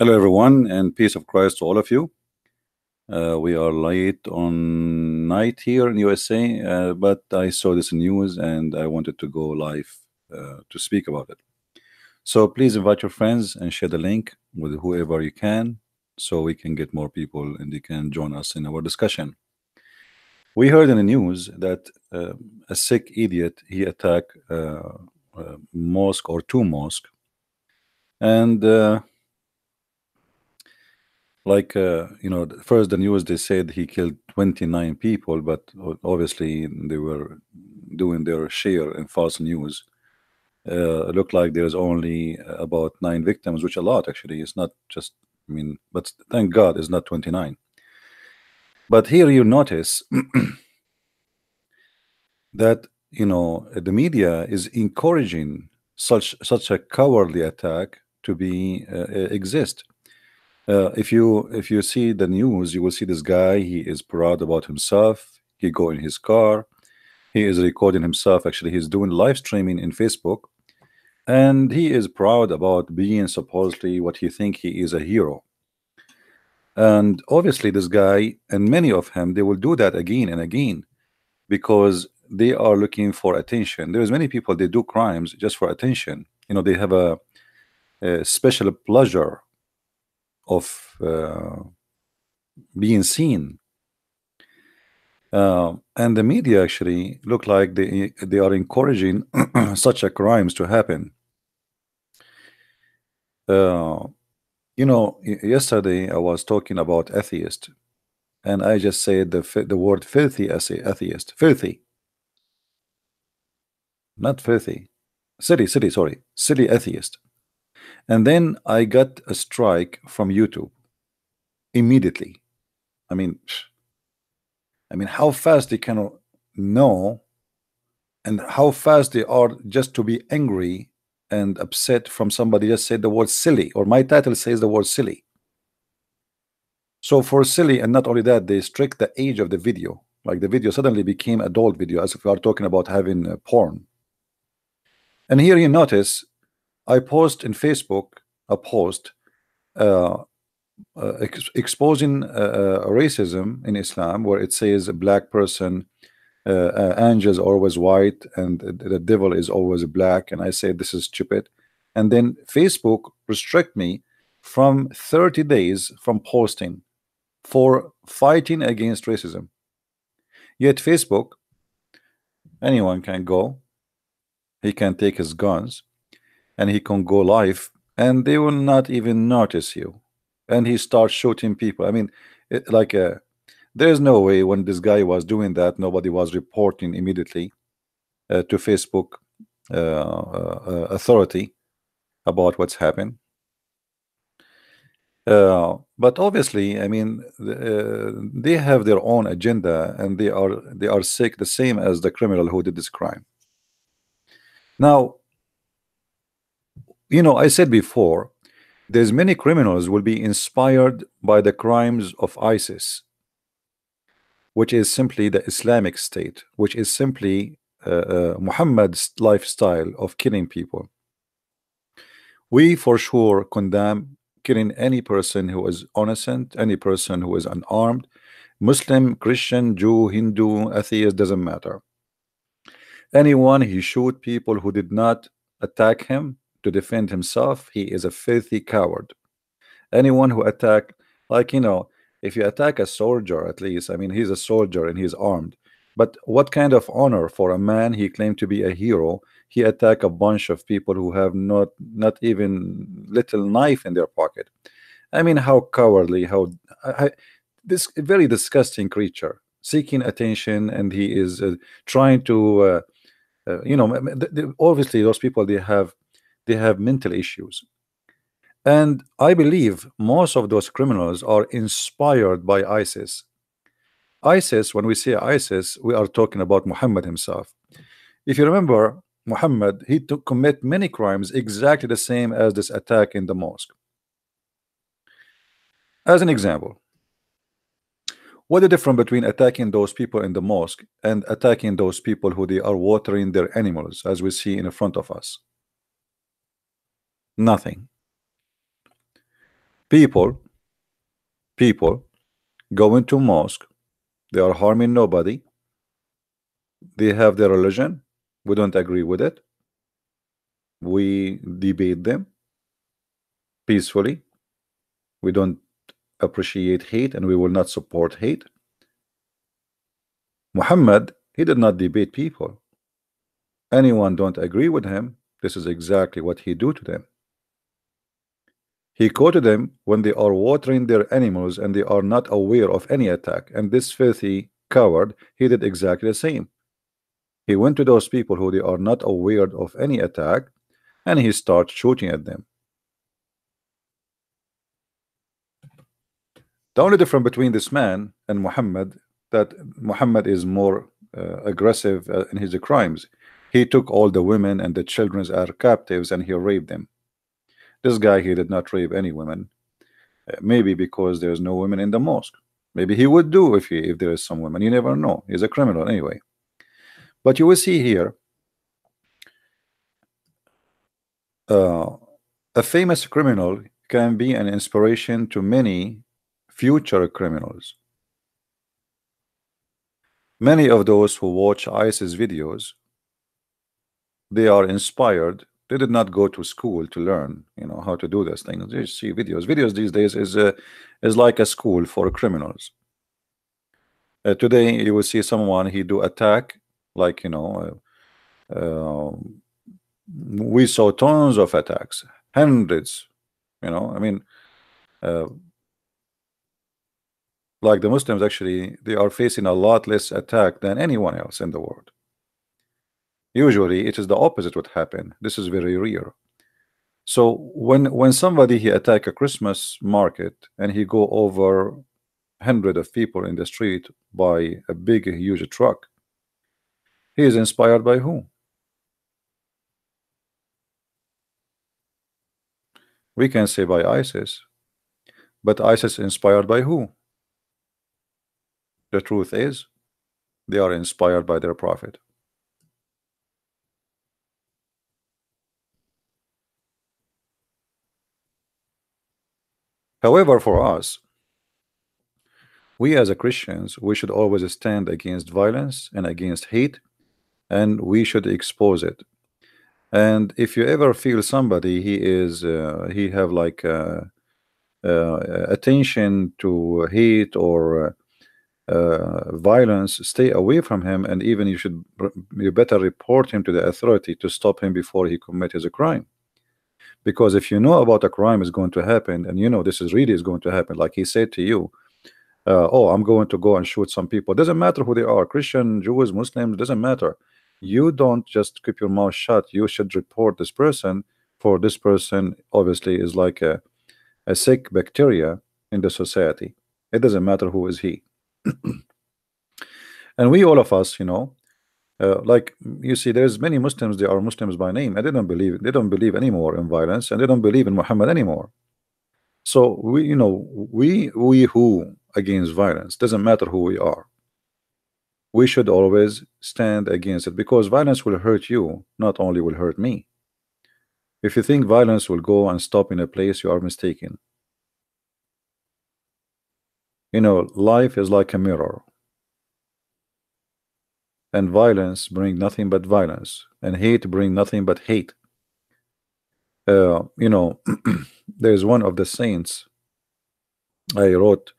Hello, everyone, and peace of Christ to all of you. We are late on night here in USA, but I saw this news and I wanted to go live to speak about it. So please invite your friends and share the link with whoever you can so we can get more people and they can join us in our discussion. We heard in the news that a sick idiot he attacked a mosque or two mosques, and first the news they said he killed 29 people, but obviously they were doing their share in false news. It looked like there's only about 9 victims, which a lot actually. It's not just, but thank God it's not 29. But here you notice that the media is encouraging such a cowardly attack to be exist. If you see the news, you will see this guy. He is proud about himself. He go in his car. He is recording himself. Actually, he's doing live streaming in Facebook, and he is proud about being supposedly what he think he is a hero. And obviously, this guy and many of him, they will do that again and again because they are looking for attention. There's many people they do crimes just for attention. They have a special pleasure of being seen. And the media actually look like they are encouraging such a crimes to happen. Yesterday I was talking about atheist, and I just said the word filthy atheist, filthy, not filthy, silly atheist. And then I got a strike from YouTube immediately. I mean, how fast they can know, and how fast they are just to be angry and upset from somebody just said the word silly, or my title says the word silly. So for silly, and not only that, they strict the age of the video. Like the video suddenly became adult video, as if we are talking about having porn. And here you notice, I post in Facebook a post exposing racism in Islam, where it says a black person, angel is always white and the devil is always black, and I say this is stupid. And then Facebook restrict me from 30 days from posting for fighting against racism. Yet Facebook, anyone can go, he can take his guns and he can go live and they will not even notice you, and he starts shooting people. There's no way when this guy was doing that nobody was reporting immediately to Facebook authority about what's happened. But obviously, they have their own agenda, and they are sick, the same as the criminal who did this crime. Now, I said before, there's many criminals will be inspired by the crimes of ISIS, which is simply the Islamic State, which is simply Muhammad's lifestyle of killing people. We for sure condemn killing any person who is innocent, any person who is unarmed, Muslim, Christian, Jew, Hindu, atheist, doesn't matter. Anyone he shoot people who did not attack him to defend himself, he is a filthy coward. Anyone who attack, if you attack a soldier, at least, he's a soldier and he's armed. But what kind of honor for a man he claimed to be a hero? He attack a bunch of people who have not even little knife in their pocket. How cowardly, this very disgusting creature seeking attention, and he is trying to obviously those people, they have mental issues. And I believe most of those criminals are inspired by ISIS. ISIS, when we say ISIS, we are talking about Muhammad himself. If you remember, Muhammad, he commit many crimes exactly the same as this attack in the mosque. As an example, what the difference between attacking those people in the mosque and attacking those people who they are watering their animals, as we see in front of us? Nothing. People, people go into mosque. They are harming nobody. They have their religion. We don't agree with it. We debate them peacefully. We don't appreciate hate and we will not support hate. Muhammad, he did not debate people. Anyone don't agree with him, this is exactly what he do to them. He quoted them when they are watering their animals and they are not aware of any attack. And this filthy coward, he did exactly the same. He went to those people who they are not aware of any attack and he starts shooting at them. The only difference between this man and Muhammad, that Muhammad is more aggressive in his crimes. He took all the women and the children as captives and he raped them. This guy, he did not rape any women. Maybe because there's no women in the mosque. Maybe he would do if there is some women. You never know. He's a criminal anyway. But you will see here uh, a famous criminal can be an inspiration to many future criminals. Many of those who watch ISIS videos, they are inspired. They did not go to school to learn, how to do this thing. They see videos. Videos these days is like a school for criminals. Today you will see someone he do attack, like we saw tons of attacks, hundreds. I mean, uh, like the Muslims actually they are facing a lot less attack than anyone else in the world. Usually it is the opposite what happen. This is very rare. So when somebody he attack a Christmas market and he go over hundred of people in the street by a big huge truck, he is inspired by who? We can say by ISIS, but ISIS inspired by who? The truth is they are inspired by their prophet. However, for us, we as a Christians, we should always stand against violence and against hate, and we should expose it. And if you ever feel somebody he have like attention to hate or violence, stay away from him, and even you better report him to the authority to stop him before he commits a crime. Because if you know about a crime is going to happen and this is really is going to happen, like he said to you, oh, I'm going to go and shoot some people. Doesn't matter who they are, Christian, Jews, Muslims, doesn't matter. You don't just keep your mouth shut. You should report this person, for this person obviously is like a sick bacteria in the society. It doesn't matter who is he. And we, all of us, like you see, there's many Muslims, they are Muslims by name, and they don't believe anymore in violence, and they don't believe in Muhammad anymore. So we who against violence, doesn't matter who we are, we should always stand against it, because violence will hurt you, not only will hurt me. If you think violence will go and stop in a place, you are mistaken. Life is like a mirror, and violence bring nothing but violence, and hate bring nothing but hate. There's one of the saints I wrote,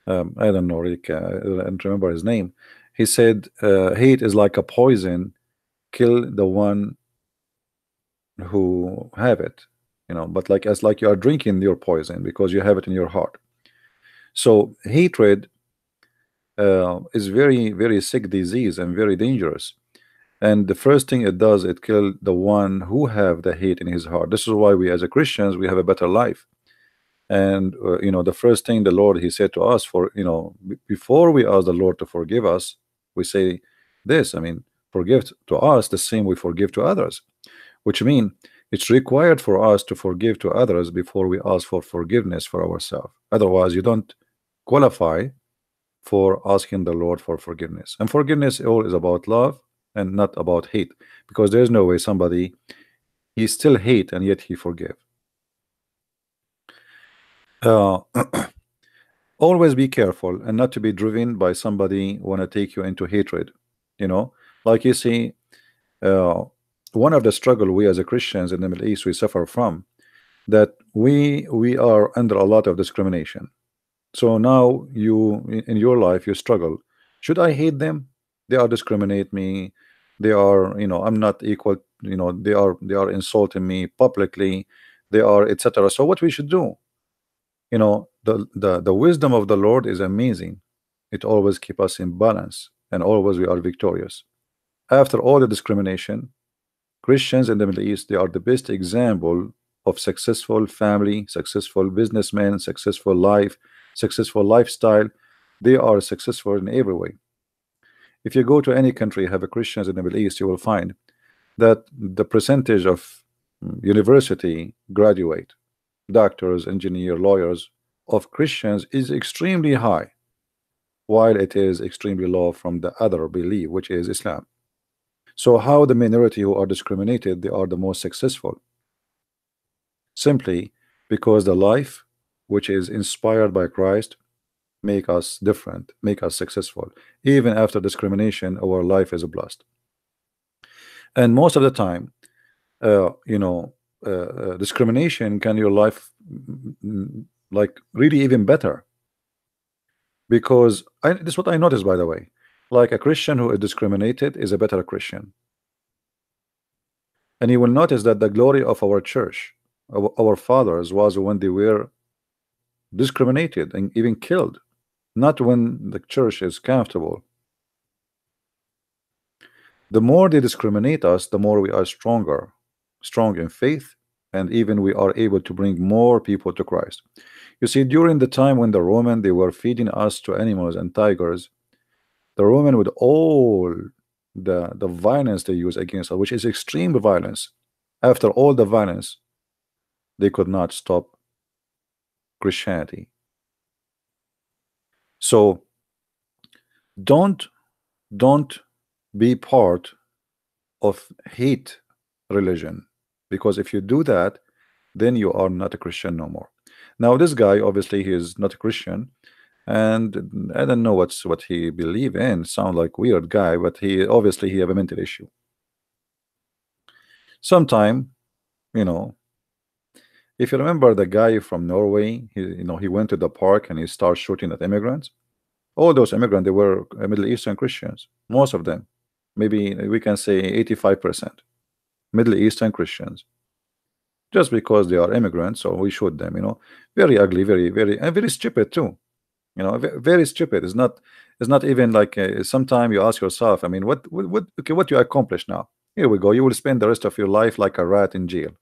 I don't know, Rick, I don't remember his name. He said, hate is like a poison, kill the one who have it, but like as like you are drinking your poison because you have it in your heart. So hatred is very, very sick disease and very dangerous. And the first thing it does, it kill the one who have the hate in his heart. This is why we as a Christians, we have a better life. And the first thing the Lord he said to us, for before we ask the Lord to forgive us, we say this, I mean, forgive to us the same we forgive to others, which mean it's required for us to forgive to others before we ask for forgiveness for ourselves. Otherwise you don't qualify for asking the Lord for forgiveness. And forgiveness all is about love and not about hate, because there's no way somebody he still hate and yet he forgive. Uh, always be careful and not to be driven by somebody want to take you into hatred. You know, like you see, uh, one of the struggle we as a Christians in the Middle East we suffer from that we are under a lot of discrimination. So now you in your life you struggle. Should I hate them? They are discriminate me. They are, I'm not equal. They are insulting me publicly. They are etc. So what we should do? The wisdom of the Lord is amazing. It always keep us in balance, and always we are victorious. After all the discrimination, Christians in the Middle East, they are the best example of successful family, successful businessmen, successful life, successful lifestyle. They are successful in every way. If you go to any country have a Christians in the Middle East, you will find that the percentage of university graduate, doctors, engineer, lawyers of Christians is extremely high, while it is extremely low from the other belief, which is Islam. So how the minority who are discriminated, they are the most successful? Simply because the life which is inspired by Christ make us different, make us successful. Even after discrimination, our life is blessed. And most of the time, discrimination can your life like really even better, because this is what I noticed, by the way. Like a Christian who is discriminated is a better Christian. And you will notice that the glory of our church, our fathers, was when they were discriminated and even killed, not when the church is comfortable. The more they discriminate us, the more we are stronger, strong in faith, and even we are able to bring more people to Christ. You see, during the time when the Roman they were feeding us to animals and tigers, the Roman with all the violence they use against us, which is extreme violence, after all the violence, they could not stop Christianity. So don't don't be part of hate religion, because if you do that, then you are not a Christian no more. Now this guy obviously he is not a Christian, and I don't know what he believe in. Sound like weird guy, but he obviously he have a mental issue. Sometime, you know, if you remember the guy from Norway, he went to the park and he started shooting at immigrants. All those immigrants, they were Middle Eastern Christians, most of them. Maybe we can say 85% Middle Eastern Christians. Just because they are immigrants, so we shoot them. Very ugly, and very stupid too. Very stupid. It's not even like sometimes you ask yourself, I mean, what you accomplish now? Here we go. You will spend the rest of your life like a rat in jail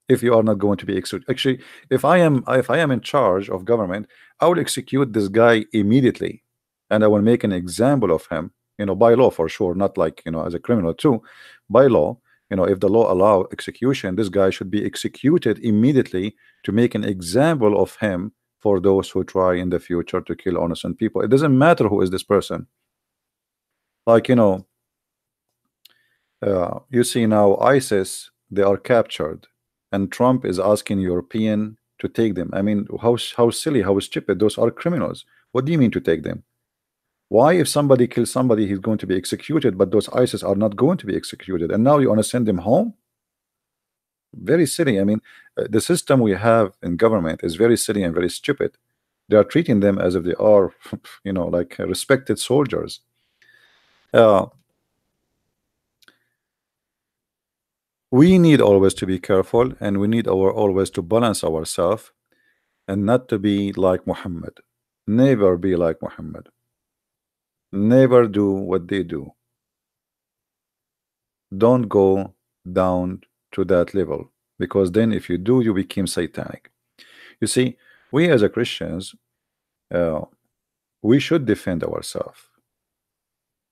if you are not going to be executed. Actually, if I am in charge of government, I will execute this guy immediately, and I will make an example of him. By law for sure, not like as a criminal too. By law, if the law allow execution, this guy should be executed immediately to make an example of him for those who try in the future to kill innocent people. It doesn't matter who is this person. Like you see now ISIS, they are captured, and Trump is asking European to take them. I mean, how silly, how stupid. Those are criminals. What do you mean to take them? Why, if somebody kills somebody, he's going to be executed, but those ISIS are not going to be executed, and now you want to send them home? Very silly. I mean, the system we have in government is very silly and very stupid. They are treating them as if they are, like respected soldiers. Uh, we need always to be careful, and we need always to balance ourselves and not to be like Muhammad. Never be like Muhammad. Never do what they do. Don't go down to that level, because then if you do, you become satanic. You see, we as a Christians, uh, we should defend ourselves.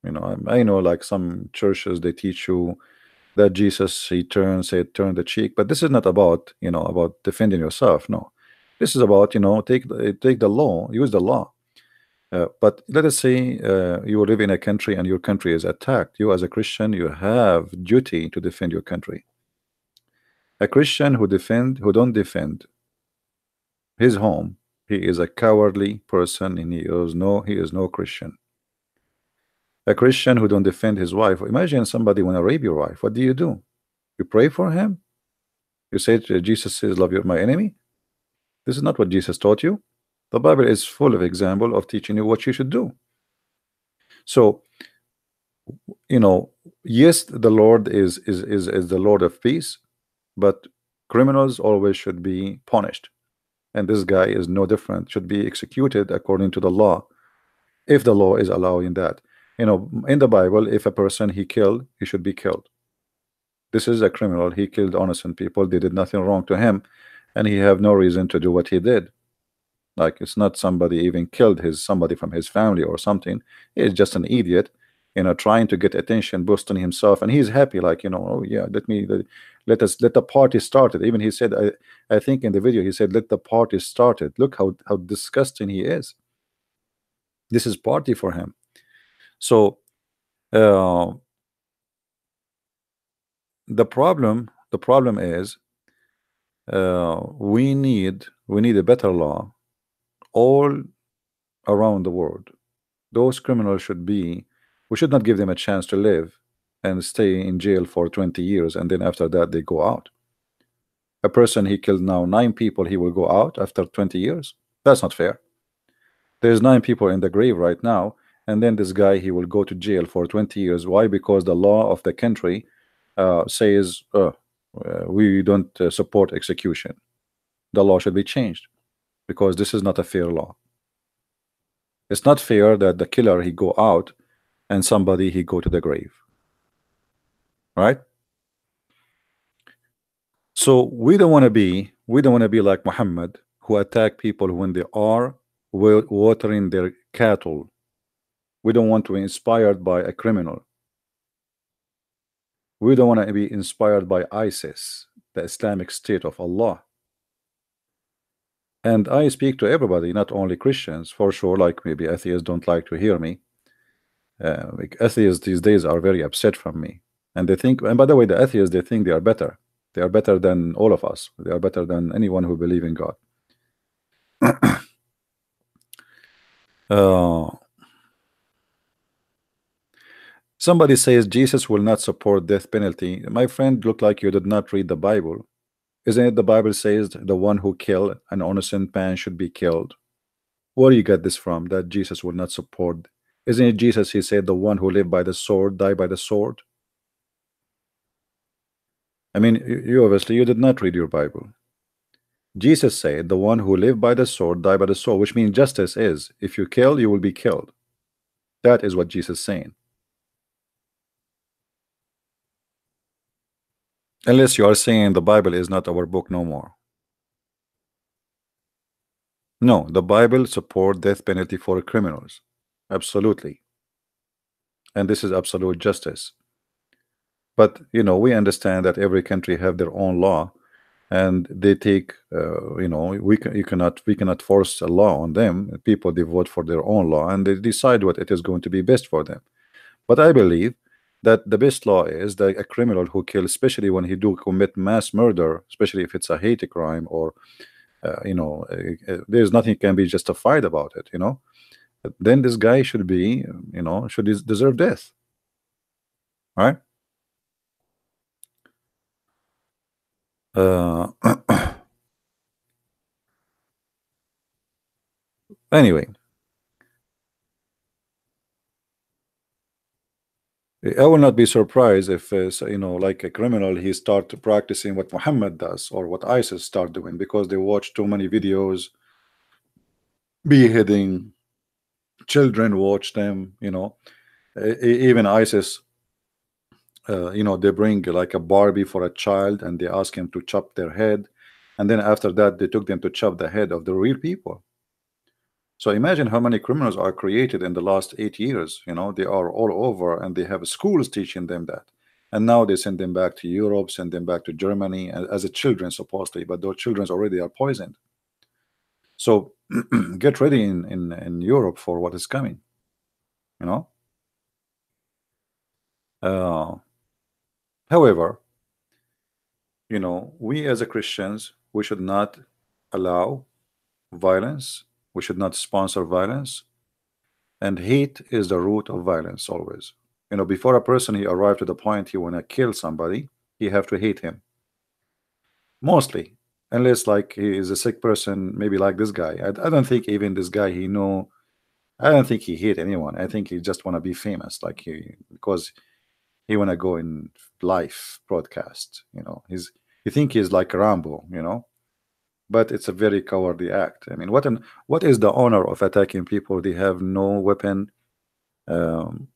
I know like some churches they teach you that Jesus he said turn the cheek, but this is not about about defending yourself. No, this is about take the law, use the law. But let us say you live in a country and your country is attacked. You as a Christian, you have duty to defend your country. A Christian who don't defend his home, he is a cowardly person, and he is no Christian. A Christian who don't defend his wife. Imagine somebody want to rape your wife. What do? You pray for him? You say Jesus says, "Love your my enemy." This is not what Jesus taught you. The Bible is full of example of teaching you what you should do. So, you know, yes, the Lord is the Lord of peace, but criminals always should be punished. And this guy is no different, should be executed according to the law, if the law is allowing that. In the Bible, if a person he killed, he should be killed. This is a criminal. He killed innocent people. They did nothing wrong to him, and he have no reason to do what he did. Like, it's not somebody even killed somebody from his family or something. He's just an idiot, trying to get attention, boosting himself, and he's happy. Like, oh yeah, let the party started. Even he said, I think in the video he said, let the party started. Look how disgusting he is. This is party for him. So uh, the problem is, we need a better law all around the world. Those criminals we should not give them a chance to live and stay in jail for 20 years, and then after that they go out. A person he killed now 9 people, he will go out after 20 years. That's not fair. There's 9 people in the grave right now, and then this guy, he will go to jail for 20 years. Why? Because the law of the country says, we don't support execution. The law should be changed, because this is not a fair law. It's not fair that the killer he go out and somebody he go to the grave, right? So we don't want to be like Muhammad, who attack people when they are watering their cattle. We don't want to be inspired by a criminal. We don't want to be inspired by ISIS, the Islamic State of Allah. And I speak to everybody, not only Christians, for sure. Like, maybe atheists don't like to hear me. Like, atheists these days are very upset from me, and they think. And by the way, the atheists, they think they are better. They are better than all of us. They are better than anyone who believe in God. Uh, Somebody says Jesus will not support death penalty. My friend, look like you did not read the Bible. Isn't it the Bible says the one who killed an innocent man should be killed? Where do you get this from, that Jesus will not support? Isn't it Jesus, he said, the one who lived by the sword, die by the sword? I mean, you obviously you did not read your Bible. Jesus said, the one who lived by the sword, die by the sword, which means justice is, if you kill, you will be killed. That is what Jesus is saying. Unless you are saying the Bible is not our book no more. No, the Bible support death penalty for criminals. Absolutely. And this is absolute justice. But we understand that every country have their own law, and they take we cannot force a law on them. People, they vote for their own law and they decide what it is going to be best for them. But I believe that the best law is that a criminal who kills, especially when he do commit mass murder, especially if it's a hate crime, or there's nothing can be justified about it, then this guy should be, should deserve death, right? uh Anyway, I will not be surprised if, like a criminal, he start practicing what Muhammad does or what ISIS start doing, because they watch too many videos, beheading children, watch them, even ISIS, they bring like a Barbie for a child and they ask him to chop their head, and then after that they took them to chop the head of the real people. So imagine how many criminals are created in the last 8 years. They are all over, and they have schools teaching them that. And now they send them back to Europe, send them back to Germany as a children, supposedly, but those children already are poisoned. So get ready in Europe for what is coming. You know. Uh, However, we as a Christians, we should not allow violence. We should not sponsor violence. And hate is the root of violence always. Before a person he arrived to the point he wanna kill somebody, he have to hate him. Mostly. Unless like he is a sick person, maybe like this guy. I don't think even this guy he know. I don't think he hate anyone. I think he just wanna be famous, like because he wanna go in live broadcast. You think he's like Rambo. But it's a very cowardly act. I mean, what is the honor of attacking people? They have no weapon, um,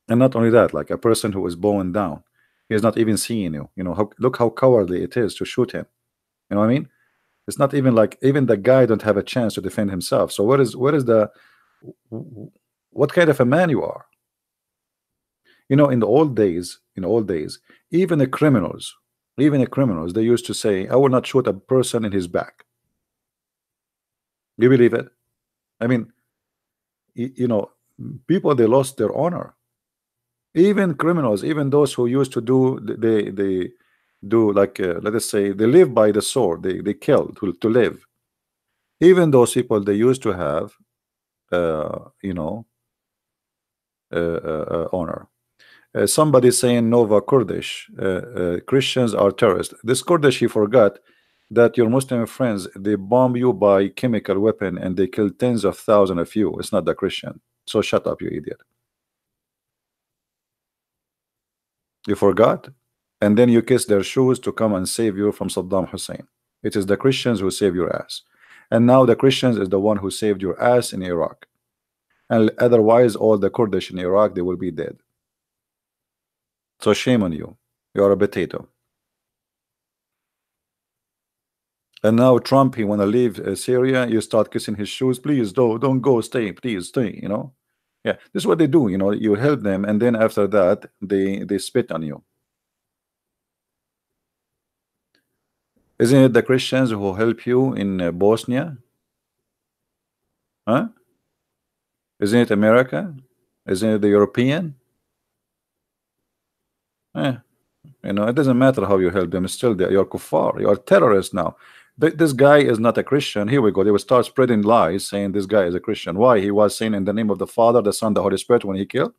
and not only that, like a person who is bowing down, he is not even seeing you. Look how cowardly it is to shoot him. You know what I mean? It's not even like even the guy don't have a chance to defend himself. So what is the what kind of a man you are? In the old days, even the criminals, they used to say, "I will not shoot a person in his back." You believe it? I mean, people they lost their honor. Even criminals, even those who used to do, they do like let us say they live by the sword. They kill to live. Even those people they used to have, uh, you know, honor. Somebody saying Nova Kurdish, Christians are terrorists. This Kurdish, he forgot that your Muslim friends they bomb you by chemical weapon and they kill tens of thousands of you. It's not the Christian. So shut up, you idiot. You forgot, and then you kiss their shoes to come and save you from Saddam Hussein. It is the Christians who save your ass, and now the Christians is the one who saved your ass in Iraq. And otherwise, all the Kurdish in Iraq they will be dead. So shame on you. You are a potato. And now Trump, he wanna leave Syria. You start kissing his shoes. Please don't go. Stay, please stay. Yeah, this is what they do. You help them, and then after that, they spit on you. Isn't it the Christians who help you in Bosnia? Huh? Isn't it America? Isn't it the European? Eh, it doesn't matter how you help them. Still, you're kuffar. You're terrorists now. This guy is not a Christian. Here we go. They will start spreading lies saying this guy is a Christian. Why? He was saying in the name of the Father, the Son, the Holy Spirit when he killed.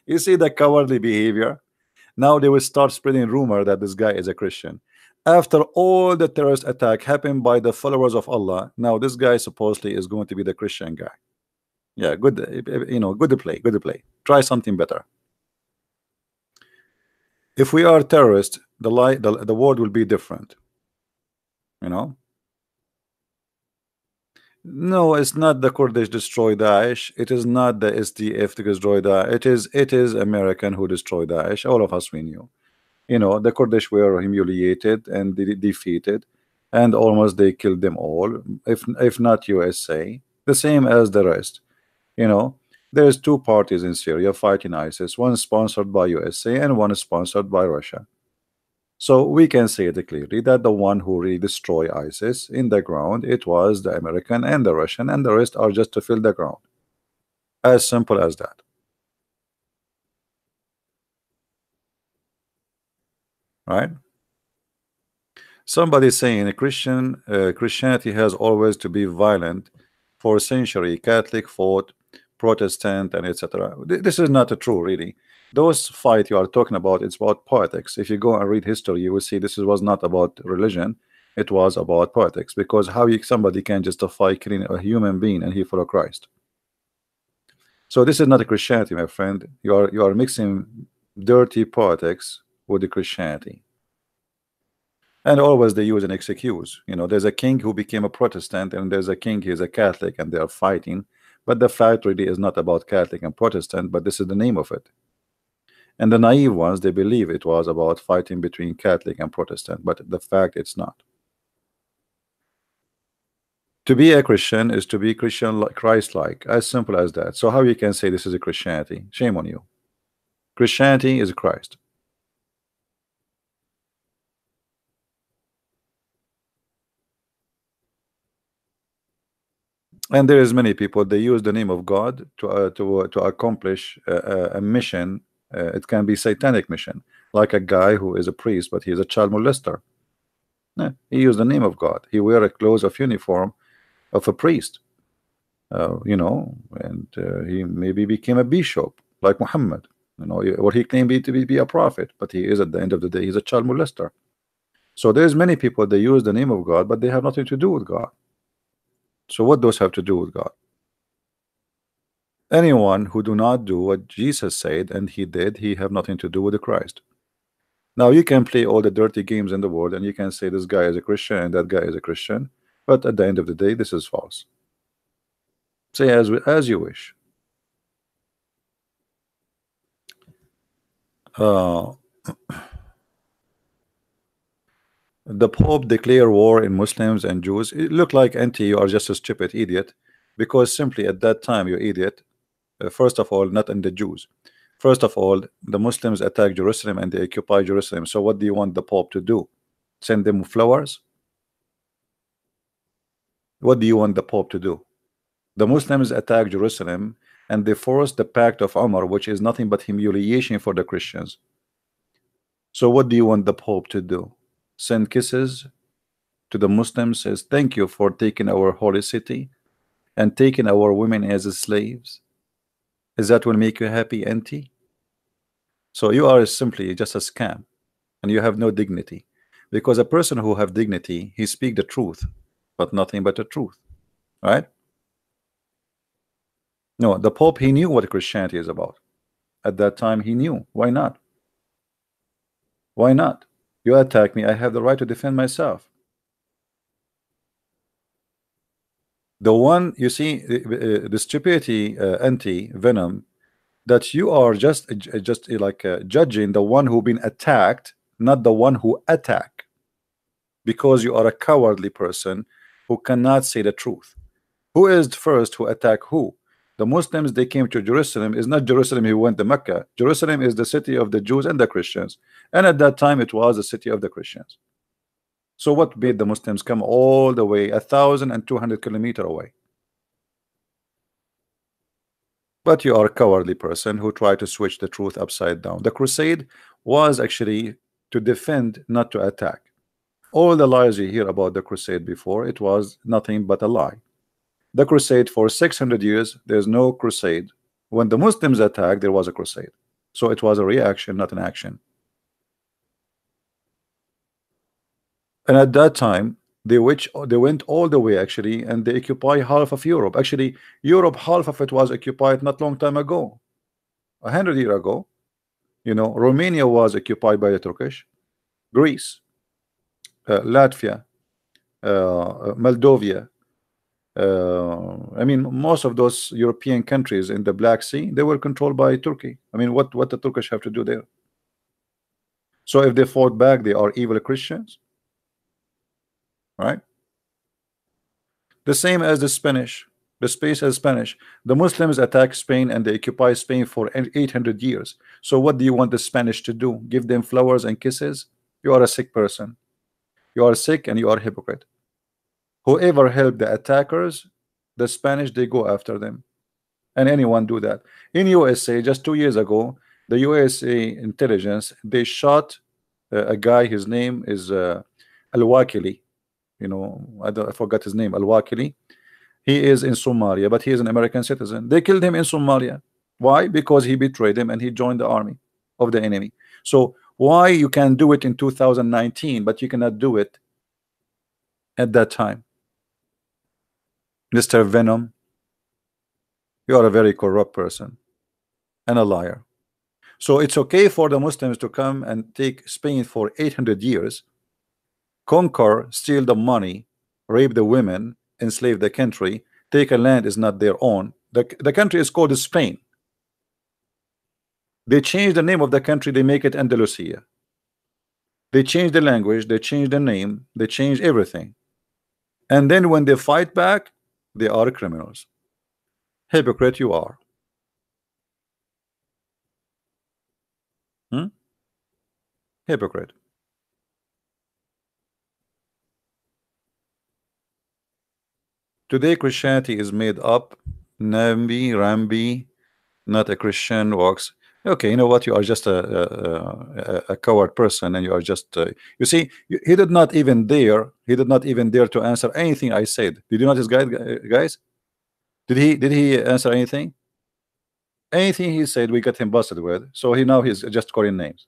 You see the cowardly behavior? Now they will start spreading rumor that this guy is a Christian. After all the terrorist attack happened by the followers of Allah, now this guy supposedly is going to be the Christian guy. Yeah, good. Good to play. Good to play. Try something better. If we are terrorists, the world will be different. No, it's not the Kurdish destroy Daesh. It is not the SDF to destroy Daesh. It is American who destroyed Daesh. All of us we knew. The Kurdish were humiliated and defeated, and almost they killed them all. If not USA, the same as the rest. There's two parties in Syria fighting ISIS. One sponsored by USA and one is sponsored by Russia. So we can say it clearly that the one who really destroyed ISIS in the ground, it was the American and the Russian, and the rest are just to fill the ground. As simple as that. Right? Somebody saying Christianity has always to be violent for a century. Catholic fought, Protestant, and etc. This is not true, really. Those fight you are talking about, it's about politics. If you go and read history, you will see this was not about religion. It was about politics. Because how somebody can justify killing a human being and he follow Christ? So this is not a Christianity, my friend. You are mixing dirty politics with the Christianity. And always they use an excuse. There's a king who became a Protestant, and there's a king who is a Catholic, and they are fighting. But the fight really is not about Catholic and Protestant, but this is the name of it. And the naive ones, they believe it was about fighting between Catholic and Protestant, but the fact it's not. To be a Christian is to be Christian, Christ-like, as simple as that. So how you can say this is a Christianity? Shame on you. Christianity is Christ. And there is many people they use the name of God to accomplish a mission. It can be satanic mission, like a guy who is a priest but he is a child molester. No, he used the name of God. He wear a clothes of uniform of a priest, and he maybe became a bishop like Muhammad, or he claimed to be a prophet, but he is at the end of the day, he's a child molester. So there's many people, they use the name of God, but they have nothing to do with God. So what those have to do with God? Anyone who do not do what Jesus said and he did, he have nothing to do with the Christ. Now you can play all the dirty games in the world and you can say this guy is a Christian and that guy is a Christian, but at the end of the day, this is false. Say as you wish. Uh, the Pope declare war in Muslims and Jews. It look like you are just a stupid idiot, because simply at that time, you idiot. First of all, not in the Jews. First of all, the Muslims attack Jerusalem and they occupy Jerusalem. So what do you want the Pope to do? Send them flowers? What do you want the Pope to do? The Muslims attack Jerusalem and they force the Pact of Umar, which is nothing but humiliation for the Christians. So what do you want the Pope to do? Send kisses to the Muslims, says thank you for taking our holy city and taking our women as slaves? Is that will make you happy, Auntie? So you are simply just a scam and you have no dignity, because a person who have dignity, he speak the truth, but nothing but the truth, right? No, the Pope, he knew what Christianity is about. At that time, he knew. Why not? Why not? You attack me, I have the right to defend myself. The one, you see, the stupidity, anti-venom, that you are just like judging the one who been attacked, not the one who attack, because you are a cowardly person who cannot say the truth. Who is first who attack who? The Muslims, they came to Jerusalem. Is not Jerusalem who went to Mecca. Jerusalem is the city of the Jews and the Christians, and at that time it was the city of the Christians. So what made the Muslims come all the way 1,200 kilometers away? But you are a cowardly person who tried to switch the truth upside down. The crusade was actually to defend, not to attack. All the lies you hear about the crusade before, it was nothing but a lie. The crusade for 600 years, there's no crusade. When the Muslims attacked, there was a crusade. So it was a reaction, not an action. And at that time, they went all the way actually, and they occupy half of Europe. Actually, Europe, half of it was occupied not long time ago, 100 years ago. Romania was occupied by the Turkish, Greece, Latvia, Moldova. I mean, most of those European countries in the Black Sea, they were controlled by Turkey. I mean, what the Turkish have to do there? So if they fought back, they are evil Christians, right? The same as the Spanish, the space as Spanish. The Muslims attack Spain and they occupy Spain for 800 years. So what do you want the Spanish to do? Give them flowers and kisses? You are a sick person. You are sick and you are a hypocrite. Whoever helped the attackers, the Spanish, they go after them. And anyone do that. In USA, just 2 years ago, the USA intelligence, they shot a guy, his name is Al-Wakili. I forgot his name, Al-Wakili. He is in Somalia, but he is an American citizen. They killed him in Somalia. Why? Because he betrayed them and he joined the army of the enemy. So why you can do it in 2019, but you cannot do it at that time? Mr. Venom, you are a very corrupt person and a liar. So it's okay for the Muslims to come and take Spain for 800 years, conquer, steal the money, rape the women, enslave the country, take a land is not their own. The country is called Spain. They change the name of the country, they make it Andalusia. They change the language, they change the name, they change everything. And then when they fight back, they are criminals. Hypocrite you are. Hypocrite. Today Christianity is made up. Nambi, Rambi, not a Christian walks. Okay, you know what? You are just a coward person, and you are just. You see, he did not even dare. He did not even dare to answer anything I said. Did you notice, guys? Did he answer anything? Anything he said, we got him busted with. So he's just calling names.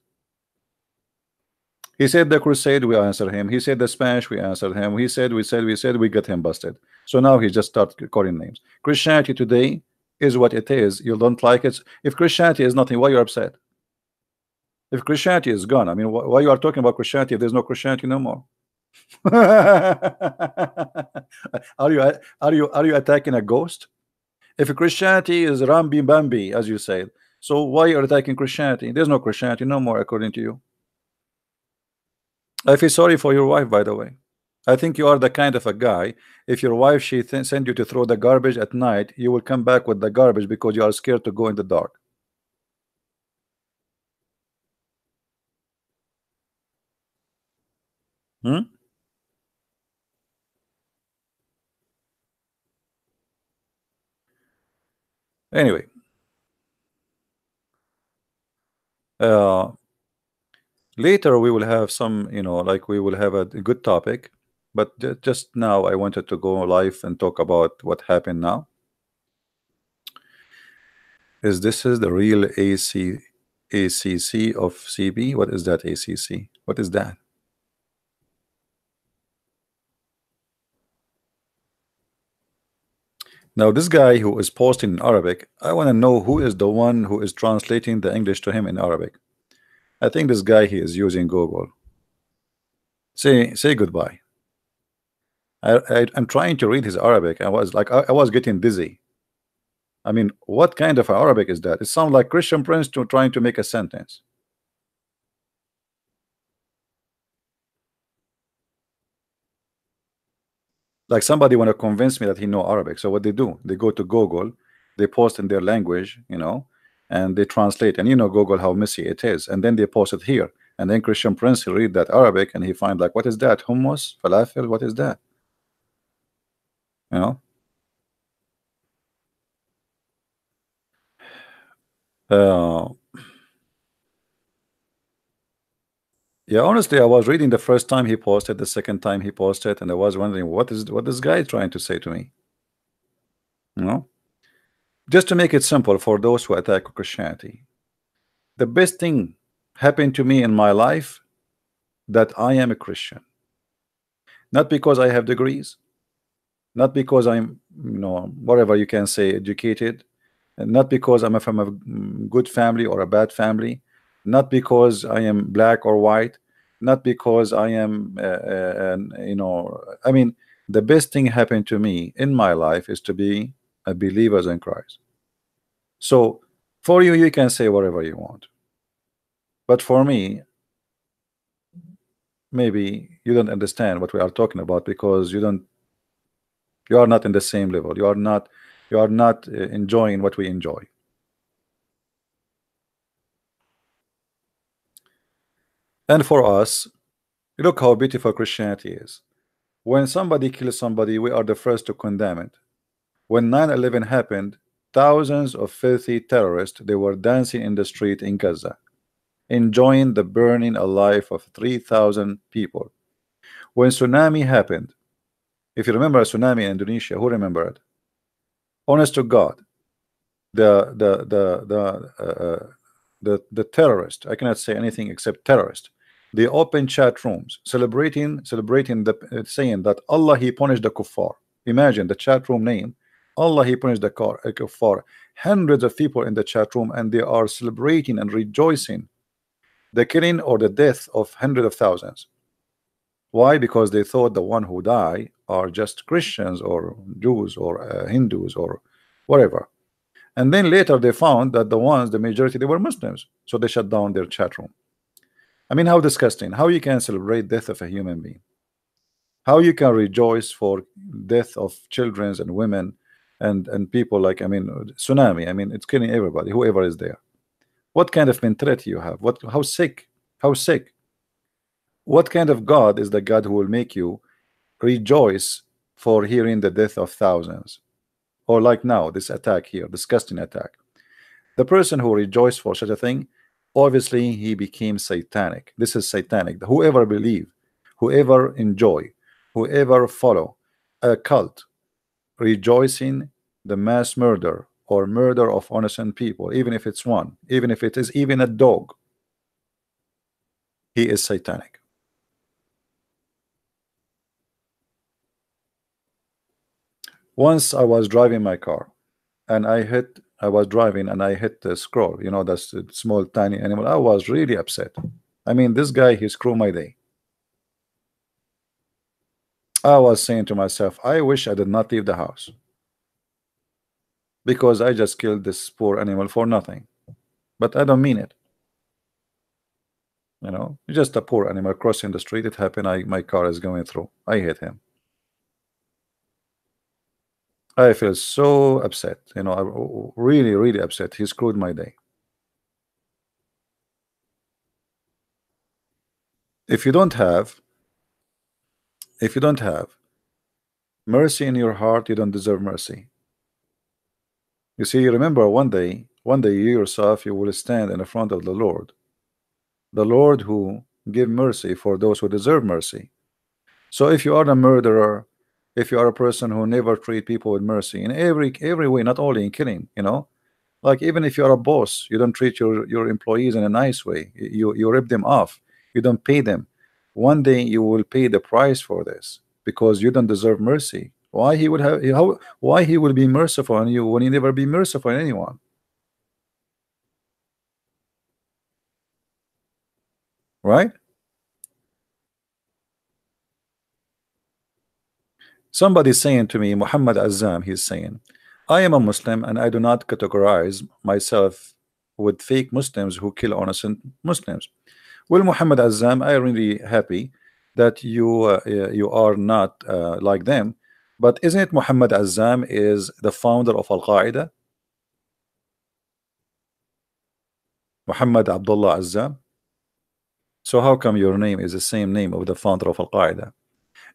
He said the crusade, we answered him. He said the Spanish, we answered him. We said, we got him busted. So now he just started calling names. Christianity today is what it is. You don't like it. If Christianity is nothing, why you're upset? If Christianity is gone, I mean, why you are talking about Christianity if there's no Christianity no more? Are you attacking a ghost? If Christianity is Rambi Bambi, as you said, so why are you attacking Christianity? There's no Christianity no more, according to you. I feel sorry for your wife, by the way. I think you are the kind of a guy, if your wife she send you to throw the garbage at night, you will come back with the garbage because you are scared to go in the dark. Hmm? Anyway, uh, later we will have some, like we will have a good topic, but just now I wanted to go live and talk about what happened now. This is the real ACC of CB? What is that ACC? What is that? Now this guy who is posting in Arabic, I want to know who is the one who is translating the English to him in Arabic. I think this guy he is using Google. Say goodbye. I'm trying to read his Arabic. I was getting dizzy. I mean, what kind of Arabic is that? It sounds like Christian Prince trying to make a sentence. Like somebody want to convince me that he know Arabic. So what they do, they go to Google, they post in their language, and they translate. And Google how messy it is. And then they post it here. And then Christian Prince he read that Arabic and he find like, what is that? Hummus, falafel, what is that? You know? Uh, yeah, honestly, I was reading the first time he posted, the second time he posted, and I was wondering what this guy is trying to say to me. You know? Just to make it simple for those who attack Christianity. The best thing happened to me in my life that I am a Christian. Not because I have degrees, not because I'm, whatever you can say, educated, and not because I'm from a good family or a bad family, not because I am black or white, not because I am, I mean, the best thing happened to me in my life is to be a believer in Christ. So for you, you can say whatever you want. But for me, maybe you don't understand what we are talking about because you are not in the same level. You are not enjoying what we enjoy. And for us, look how beautiful Christianity is. When somebody kills somebody, we are the first to condemn it. When 9/11 happened, thousands of filthy terrorists they were dancing in the street in Gaza, enjoying the burning alive of 3,000 people. When tsunami happened, if you remember a tsunami in Indonesia, who remember it? Honest to God, the terrorist, I cannot say anything except terrorist. They open chat rooms celebrating the saying that Allah he punished the kuffar. Imagine the chat room name, Allah he punished the kuffar. Hundreds of people in the chat room and they are celebrating and rejoicing the killing or the death of hundreds of thousands. Why? Because they thought the one who die are just Christians or Jews or Hindus or whatever. And then later they found that the majority, they were Muslims. So they shut down their chat room. I mean, how disgusting. How you can celebrate death of a human being? How you can rejoice for death of children and women and people like, I mean, tsunami. I mean, it's killing everybody, whoever is there. What kind of mentality you have? How sick? How sick? What kind of God is the God who will make you rejoice for hearing the death of thousands? Or like now, this attack here, disgusting attack. The person who rejoiced for such a thing, obviously he became satanic. This is satanic. Whoever believe, whoever enjoy, whoever follow a cult rejoicing the mass murder or murder of innocent people, even if it's one, even if it is even a dog, he is satanic. Once I was driving my car and I was driving and I hit the scroll, you know, that's the small tiny animal. I was really upset. I mean, this guy, he screwed my day. I was saying to myself, I wish I did not leave the house because I just killed this poor animal for nothing. But I don't mean it. You know, just a poor animal crossing the street. It happened. My car is going through. I hit him. I feel so upset. You know, really, really upset. He screwed my day. If you don't have, if you don't have mercy in your heart, you don't deserve mercy. You see, remember one day you yourself, you will stand in the front of the Lord who give mercy for those who deserve mercy. So if you are a murderer, if you are a person who never treat people with mercy in every way, not only in killing, you know, like even if you're a boss, you don't treat your employees in a nice way. You rip them off. You don't pay them. One day you will pay the price for this because you don't deserve mercy. Why he would have how why he will be merciful on you when he never be merciful on anyone, right? Somebody saying to me, Muhammad Azam, he's saying, I am a Muslim and I do not categorize myself with fake Muslims who kill innocent Muslims. Well, Muhammad Azam, I'm really happy that you are not like them. But isn't it Muhammad Azam is the founder of Al Qaeda? Muhammad Abdullah Azam. So how come your name is the same name of the founder of Al Qaeda?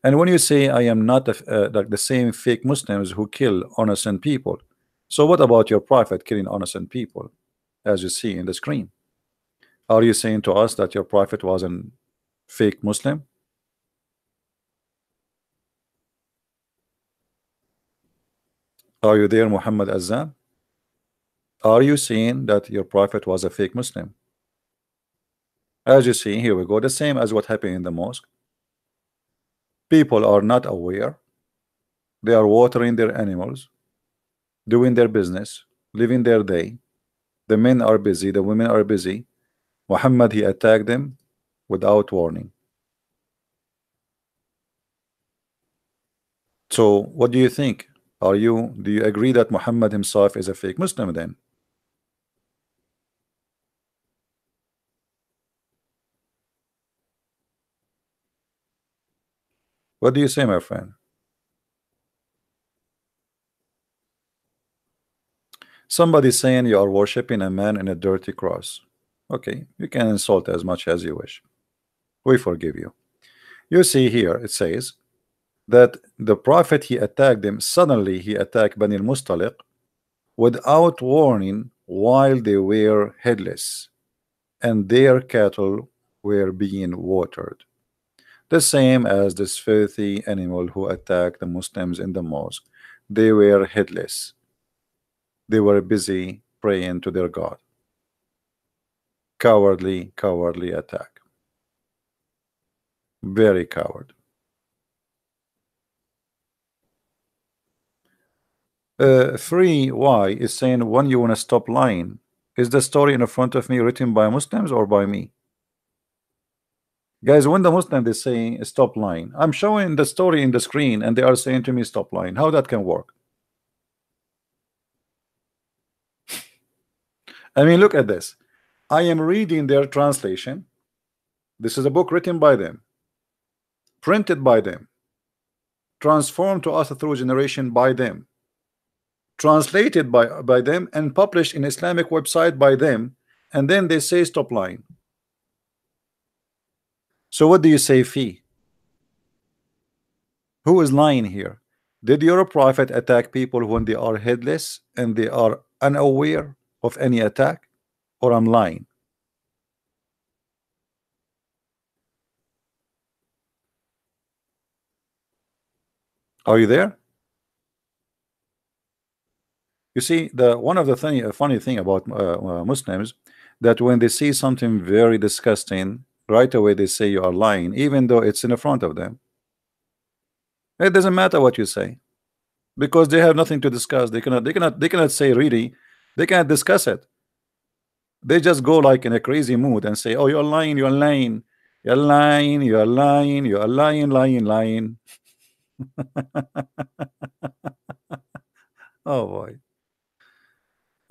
And when you say I am not like the same fake Muslims who kill innocent people, so what about your prophet killing innocent people, as you see in the screen? Are you saying to us that your prophet was a fake Muslim? Are you there, Muhammad Azam? Are you saying that your prophet was a fake Muslim? As you see, here we go, the same as what happened in the mosque. People are not aware. They are watering their animals, doing their business, living their day. The men are busy, the women are busy. Muhammad, he attacked them without warning. So what do you think? Do you agree that Muhammad himself is a fake Muslim then? What do you say, my friend? Somebody saying you are worshiping a man in a dirty cross. Okay, you can insult as much as you wish. We forgive you. You see here, it says that the prophet, he attacked them. Suddenly he attacked Bani al-Mustaliq without warning while they were headless and their cattle were being watered. The same as this filthy animal who attacked the Muslims in the mosque. They were headless. They were busy praying to their God. Cowardly, cowardly attack. Very coward. Free Y is saying, when you want to stop lying, is the story in front of me written by Muslims or by me? Guys, when the Muslim is saying stop lying, I'm showing the story in the screen and they are saying to me stop lying. How that can work? I mean, look at this. I am reading their translation. This is a book written by them, printed by them, transformed to us through generation by them, translated by them, and published in Islamic website by them, and then they say stop lying. So what do you say, fee? Who is lying here? Did your prophet attack people when they are headless and they are unaware of any attack, or I'm lying? Are you there? You see, the one of the funny thing about Muslims, that when they see something very disgusting, right away they say you are lying, even though it's in the front of them. It doesn't matter what you say, because they have nothing to discuss. They cannot say really, they cannot discuss it. They just go like in a crazy mood and say, "Oh, you're lying, you're lying, you're lying, you're lying, you're lying, lying, lying." Oh boy.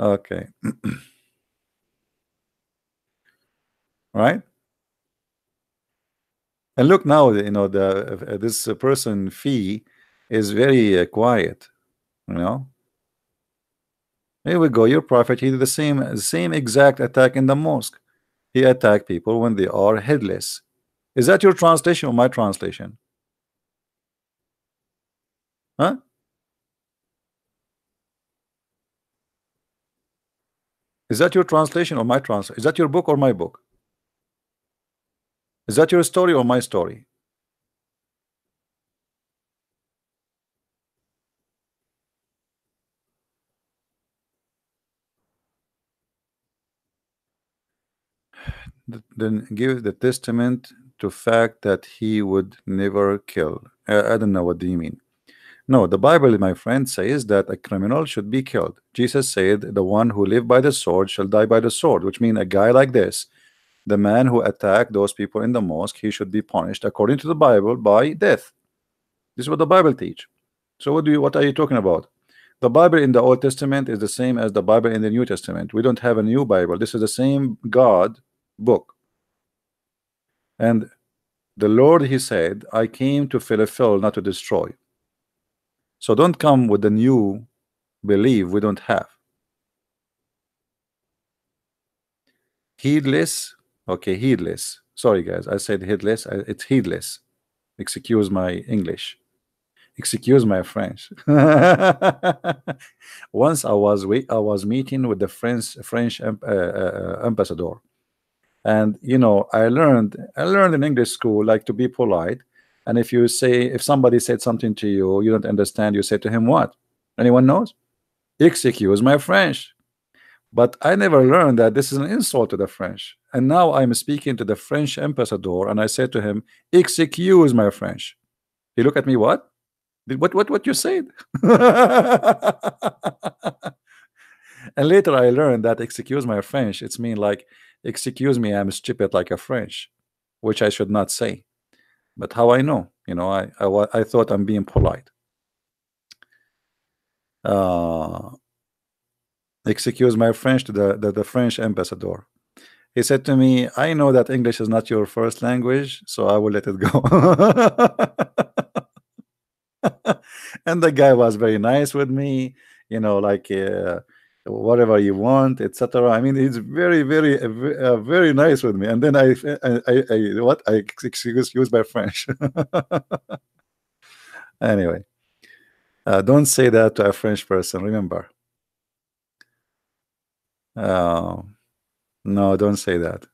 Okay. Right. And look now, the this person Fee is very quiet. You know, here we go. Your prophet, he did the same exact attack in the mosque. He attacked people when they are headless. Is that your translation or my translation? Huh? Is that your translation or my translation? Is that your book or my book? Is that your story or my story? Then give the testament to fact that he would never kill. I don't know, what do you mean? No, the Bible, my friend, says that a criminal should be killed. Jesus said, "The one who live by the sword shall die by the sword," which means a guy like this, the man who attacked those people in the mosque, he should be punished according to the Bible by death. This is what the Bible teach. So what are you talking about? The Bible in the Old Testament is the same as the Bible in the New Testament. We don't have a new Bible. This is the same God book. And the Lord, he said, "I came to fulfill, not to destroy." So don't come with the new belief we don't have. Heedless. Okay, heedless. Sorry guys, I said heedless. It's heedless. Excuse my English. Excuse my French. Once I was meeting with the French ambassador, and I learned in English school like to be polite. And if somebody said something to you you don't understand, you say to him what? Anyone knows? Excuse my French. But I never learned that this is an insult to the French. And now I'm speaking to the French ambassador, and I said to him, "Excuse my French." He looked at me, "What? What you said?" And later I learned that "excuse my French," it's mean like, "Excuse me, I'm stupid like a French," which I should not say. But how I know? I thought I'm being polite. Uh, excuse my French to the French ambassador. He said to me, "I know that English is not your first language, so I will let it go." And the guy was very nice with me, like whatever you want, etc. I mean, he's very nice with me. And then I excuse my French. Anyway, don't say that to a French person. Remember, uh, no, don't say that.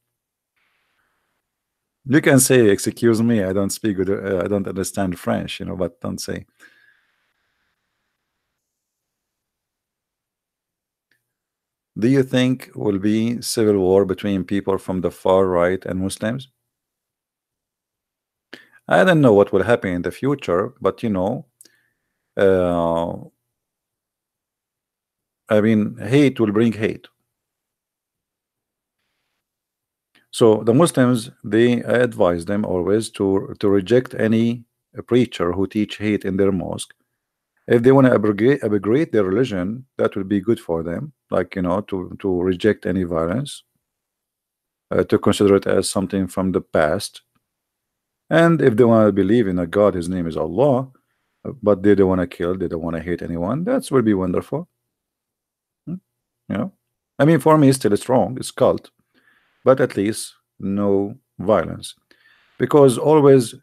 You can say, "Excuse me, I don't speak good, I don't understand French," but don't say. Do you think will be civil war between people from the far right and Muslims? I don't know what will happen in the future, but uh, I mean, hate will bring hate. So the Muslims, I advise them always to reject any preacher who teach hate in their mosque. If they want to abrogate their religion, that will be good for them. Like to reject any violence, to consider it as something from the past. And if they want to believe in a God, his name is Allah, but they don't want to kill, they don't want to hate anyone, that will be wonderful. Hmm? I mean, for me, still it's wrong, it's cult, but at least no violence, because always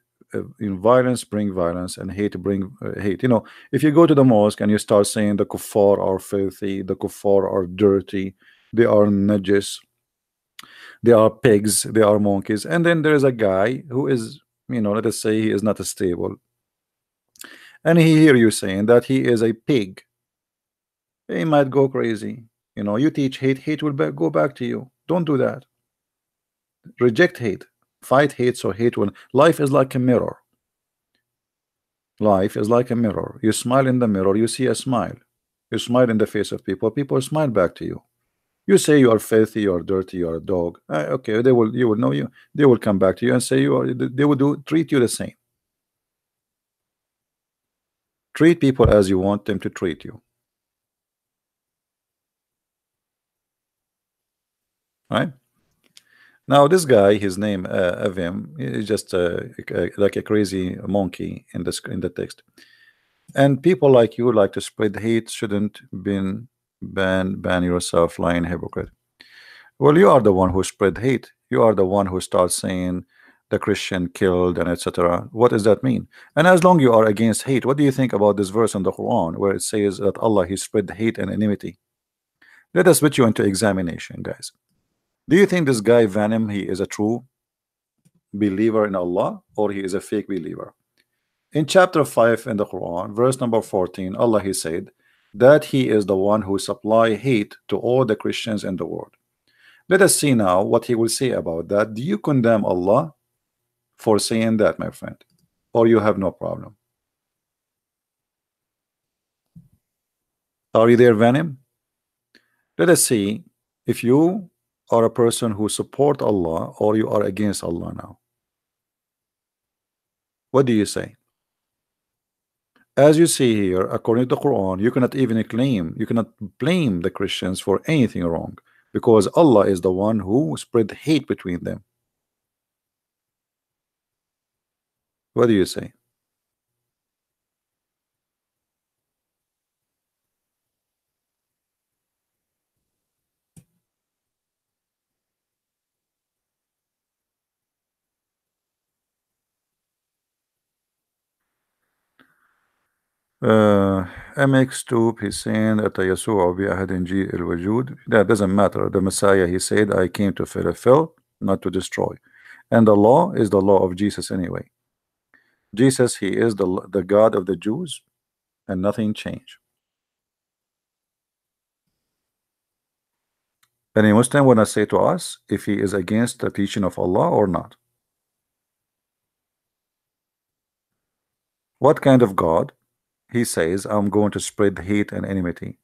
violence bring violence and hate bring hate. If you go to the mosque and you start saying the kuffar are filthy, the kuffar are dirty, they are najis, they are pigs, they are monkeys. And then there is a guy who is, let us say he is not stable, and he hear you saying that he is a pig. He might go crazy. You teach hate, hate will go back to you. Don't do that. Reject hate, fight hate, so hate will. Life is like a mirror. Life is like a mirror. You smile in the mirror, you see a smile. You smile in the face of people, people smile back to you. You say you are filthy, you are dirty, you are a dog. Okay, you will know you. They will come back to you and say you are. They will treat you the same. Treat people as you want them to treat you. Right? Now this guy, his name Avim, is just like a crazy monkey in the text. And people like you like to spread hate. Shouldn't been ban yourself, lying hypocrite. Well, you are the one who spread hate. You are the one who starts saying the Christian killed and etc. What does that mean? And as long you are against hate, what do you think about this verse in the Quran where it says that Allah, he spread hate and enmity? Let us put you into examination, guys. Do you think this guy Venom, he is a true believer in Allah, or he is a fake believer? In chapter 5 in the Quran, verse number 14, Allah, he said that he is the one who supply hate to all the Christians in the world. Let us see now what he will say about that. Do you condemn Allah for saying that, my friend, or you have no problem? Are you there, Venom? Let us see if you are a person who support Allah or you are against Allah now. What do you say? As you see here, according to the Quran, you cannot even claim, you cannot blame the Christians for anything wrong, because Allah is the one who spread hate between them. What do you say? MX2, he's saying that يسوع بأحد إنجيل الوجود. That doesn't matter. The Messiah, he said, I came to fulfill, not to destroy. And the law is the law of Jesus anyway. Jesus, he is the God of the Jews, and nothing changed. Any Muslim wanna say to us if he is against the teaching of Allah or not? What kind of God? He says, I'm going to spread hate and enmity.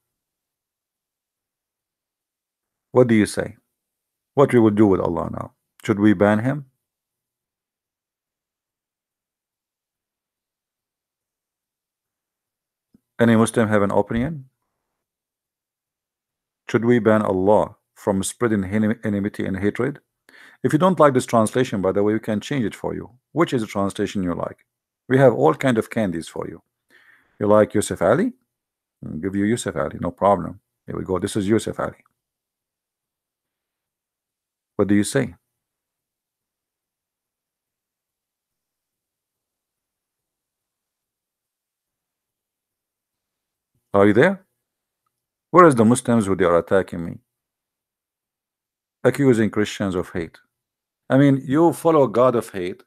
What do you say? What we would do with Allah now? Should we ban him? Any Muslim have an opinion? Should we ban Allah from spreading enmity and hatred? If you don't like this translation, by the way, we can change it for you. Which is the translation you like? We have all kind of candies for you. You like Yusuf Ali? I'll give you Yusuf Ali, no problem. Here we go. This is Yusuf Ali. What do you say? Are you there? Where is the Muslims who they are attacking me? Accusing Christians of hate. I mean, you follow God of hate.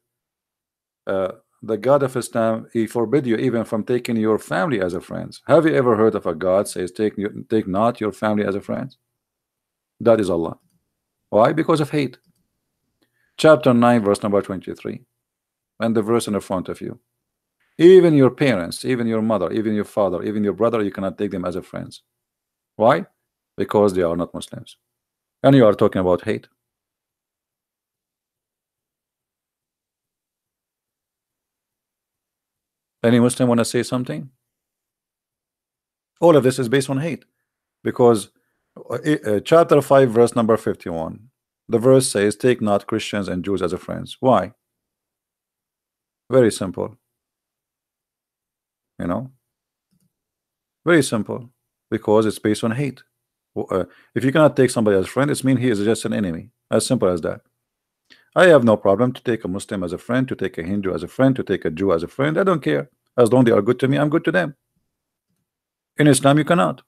The God of Islam, he forbid you even from taking your family as a friend. Have you ever heard of a God says take not your family as a friend? That is Allah. Why? Because of hate. Chapter 9 verse number 23, and the verse in the front of you. Even your parents, even your mother, even your father, even your brother, you cannot take them as a friends. Why? Because they are not Muslims. And you are talking about hate. Any Muslim want to say something? All of this is based on hate, because chapter 5 verse number 51, the verse says take not Christians and Jews as a friends. Why? Very simple, very simple, because it's based on hate. If you cannot take somebody as a friend, it means he is just an enemy. As simple as that. I have no problem to take a Muslim as a friend, to take a Hindu as a friend, to take a Jew as a friend. I don't care. As long as they are good to me, I'm good to them. In Islam, you cannot.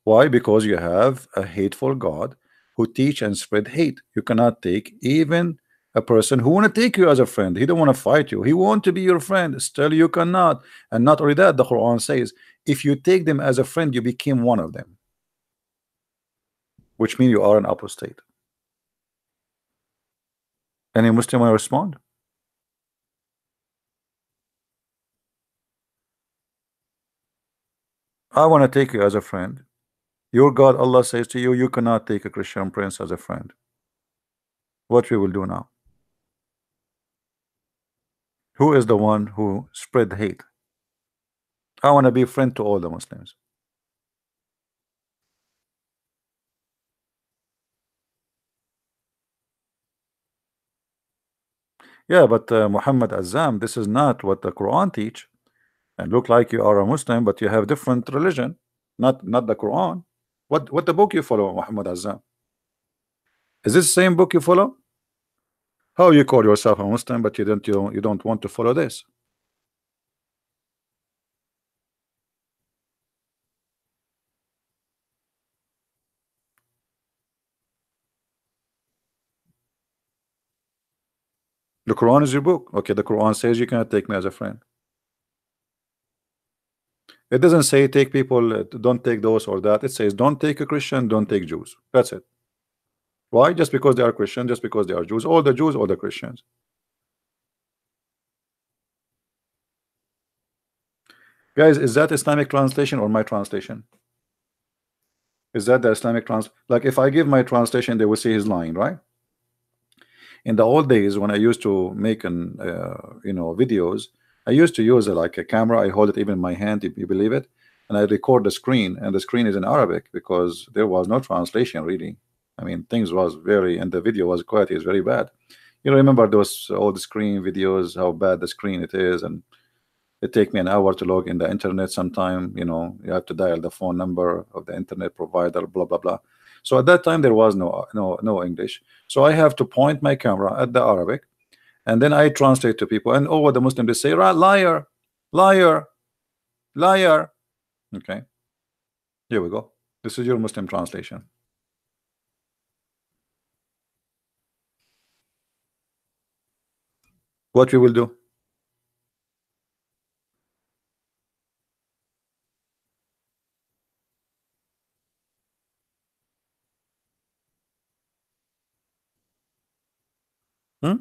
Why? Because you have a hateful God who teach and spread hate. You cannot take even a person who want to take you as a friend. He don't want to fight you. He want to be your friend. Still, you cannot. And not only that, the Quran says, if you take them as a friend, you became one of them, which means you are an apostate. Any Muslim want to respond? I want to take you as a friend. Your God, Allah says to you, you cannot take a Christian prince as a friend. What we will do now? Who is the one who spread hate? I want to be a friend to all the Muslims. Yeah, but Muhammad Azam, this is not what the Quran teach. And look like you are a Muslim, but you have different religion, not the Quran. What the book you follow, Muhammad Azam? Is this the same book you follow? How you call yourself a Muslim, but you don't want to follow this? The Quran is your book. Okay, the Quran says you cannot take me as a friend. It doesn't say take people, don't take those or that. It says don't take a Christian, don't take Jews. That's it. Why? Just because they are Christian, just because they are Jews. All the Jews, all the Christians. Guys, is that Islamic translation or my translation? Is that the Islamic trans? Like if I give my translation, they will say he's lying, right? In the old days when I used to make an videos, I used to use like a camera. I hold it even in my hand, if you believe it, and I record the screen, and the screen is in Arabic because there was no translation really. I mean, things was very, and the video was quality is very bad. You remember those old screen videos, how bad the screen it is, and it take me an hour to log in the internet sometime. You have to dial the phone number of the internet provider, blah blah blah. So at that time there was no English. So I have to point my camera at the Arabic, and then I translate to people, and what the Muslim they say, right, liar, liar, liar. Okay, here we go. This is your Muslim translation. What we will do? Hmm?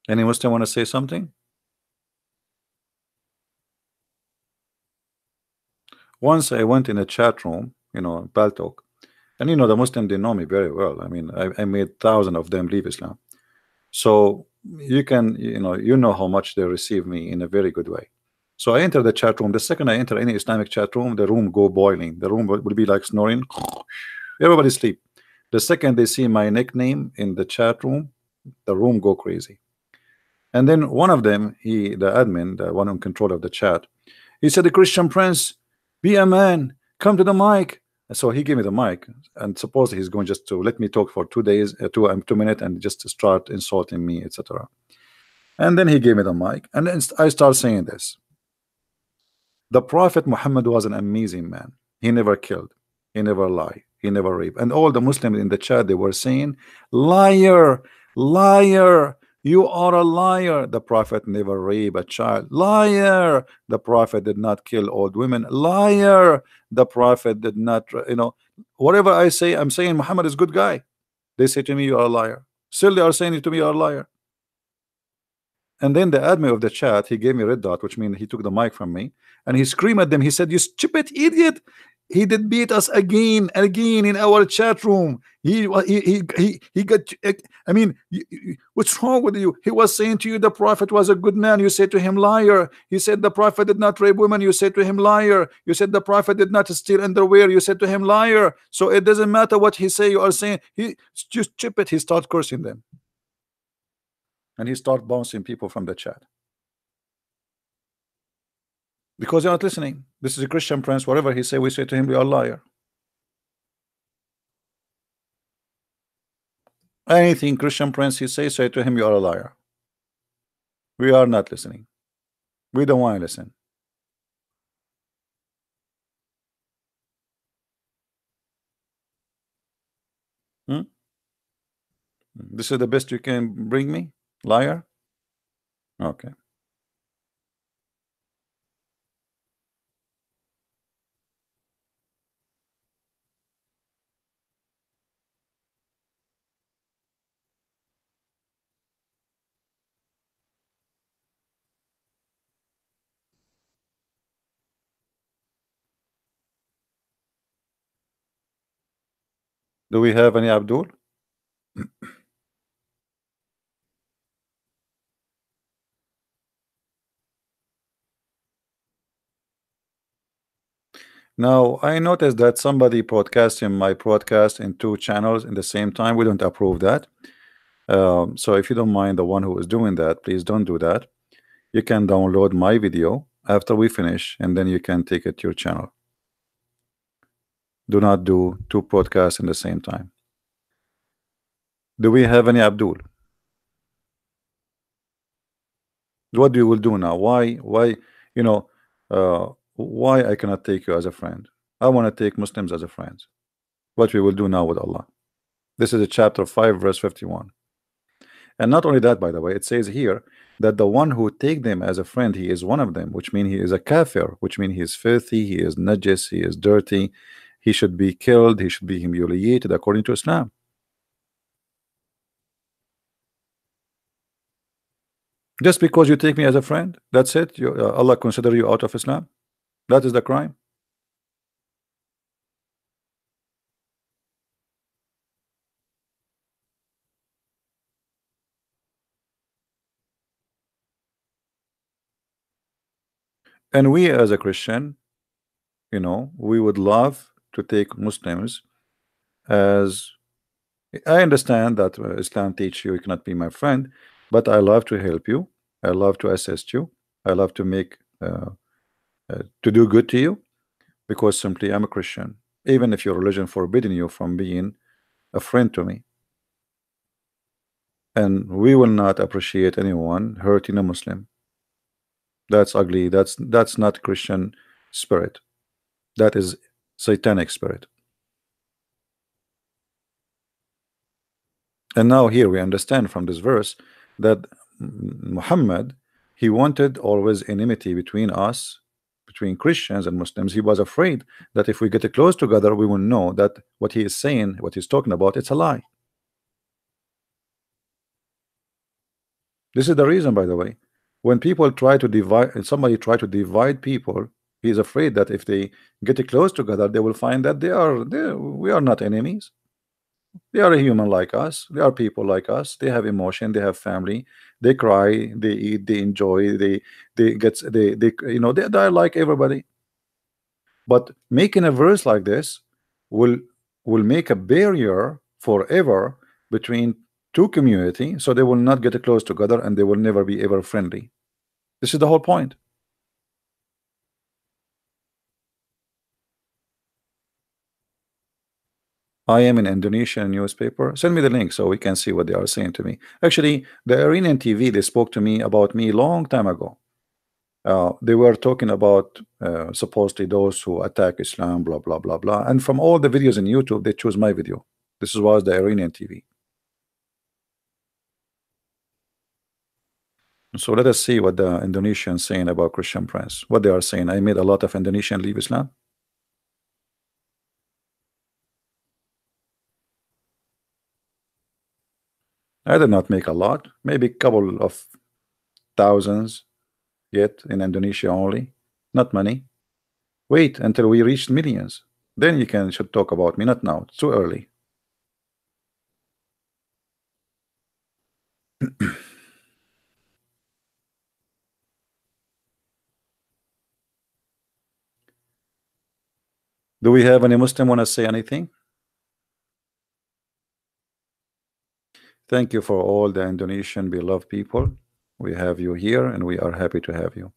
Any Muslim want to say something? Once I went in a chat room, Baltok, and the Muslim they know me very well. I mean, I made thousands of them leave Islam. So you can, you know how much they receive me in a very good way. So I enter the chat room. The second I enter any Islamic chat room, the room go boiling. The room will be like snoring. Everybody sleep. The second they see my nickname in the chat room, the room go crazy. And then one of them, the admin, the one in control of the chat, he said, "The Christian Prince, be a man, come to the mic." And so he gave me the mic, and supposedly he's going just to let me talk for 2 days, 2 minutes, and just to start insulting me, etc. And then he gave me the mic, and then I start saying this: the Prophet Muhammad was an amazing man. He never killed, he never lied, he never raped. And all the Muslims in the chat, they were saying, liar, liar, you are a liar. The Prophet never raped a child. Liar. The Prophet did not kill old women. Liar. The Prophet did not, whatever I say, I'm saying Muhammad is a good guy. They say to me, you are a liar. Still, they are saying to me, you are a liar. And then the admin of the chat, he gave me a red dot, which means he took the mic from me, and he screamed at them. He said, "You stupid idiot! He did beat us again and again in our chat room. He got. I mean, what's wrong with you? He was saying to you the Prophet was a good man. You said to him, liar. He said the Prophet did not rape women. You said to him, liar. You said the Prophet did not steal underwear. You said to him, liar. So it doesn't matter what he say. You are saying he just stupid." He start cursing them, and he start bouncing people from the chat. Because you're not listening. This is a Christian Prince. Whatever he say, we say to him, we are liar. Anything Christian Prince he say to him, you are a liar. We are not listening. We don't want to listen. Hmm? This is the best you can bring me, liar. Okay. Do we have any Abdul? Now, I noticed that somebody broadcasting my broadcast in two channels in the same time. We don't approve that. So if you don't mind, the one who is doing that, please don't do that. You can download my video after we finish, and then you can take it to your channel. Do not do two podcasts in the same time. Do we have any Abdul? What we will do now? Why, you know, why I cannot take you as a friend? I want to take Muslims as a friend. What we will do now with Allah? This is a chapter 5, verse 51. And not only that, by the way, it says here that the one who take them as a friend, he is one of them, which means he is a kafir, which means he is filthy, he is najis, he is dirty, he should be killed, he should be humiliated according to Islam. Just because you take me as a friend, that's it. Allah consider you out of Islam. That is the crime. And we as a Christian, we would love to take Muslims as I understand that Islam teach you cannot be my friend, but I love to help you. I love to assist you. I love to make to do good to you because simply I'm a Christian. Even if your religion forbidden you from being a friend to me, and we will not appreciate anyone hurting a Muslim. That's ugly. That's not Christian spirit. That is satanic spirit. And now here we understand from this verse that Muhammad, he wanted always enmity between us, between Christians and Muslims. He was afraid that if we get close together, we will know that what he is saying, what he's talking about, it's a lie. This is the reason, by the way, when people try to divide, somebody try to divide people, he is afraid that if they get close together, they will find that we are not enemies. They are a human like us. They are people like us. They have emotion. They have family. They cry. They eat. They enjoy. They are like everybody. But making a verse like this will will make a barrier forever between two community, so they will not get close together and they will never be ever friendly. This is the whole point. I am in Indonesian newspaper. Send me the link so we can see what they are saying to me. Actually, the Iranian TV, they spoke to me about me long time ago. They were talking about supposedly those who attack Islam, blah blah blah blah. And from all the videos in YouTube, they choose my video. This was the Iranian TV. So let us see what the Indonesians saying about Christian Prince. What they are saying. I made a lot of Indonesian leave Islam. I did not make a lot, maybe a couple of thousands yet in Indonesia only, not many. Wait until we reach millions. Then you can should talk about me, not now. It's too early. Do we have any Muslim want to say anything? Thank you for all the Indonesian beloved people. We have you here and we are happy to have you.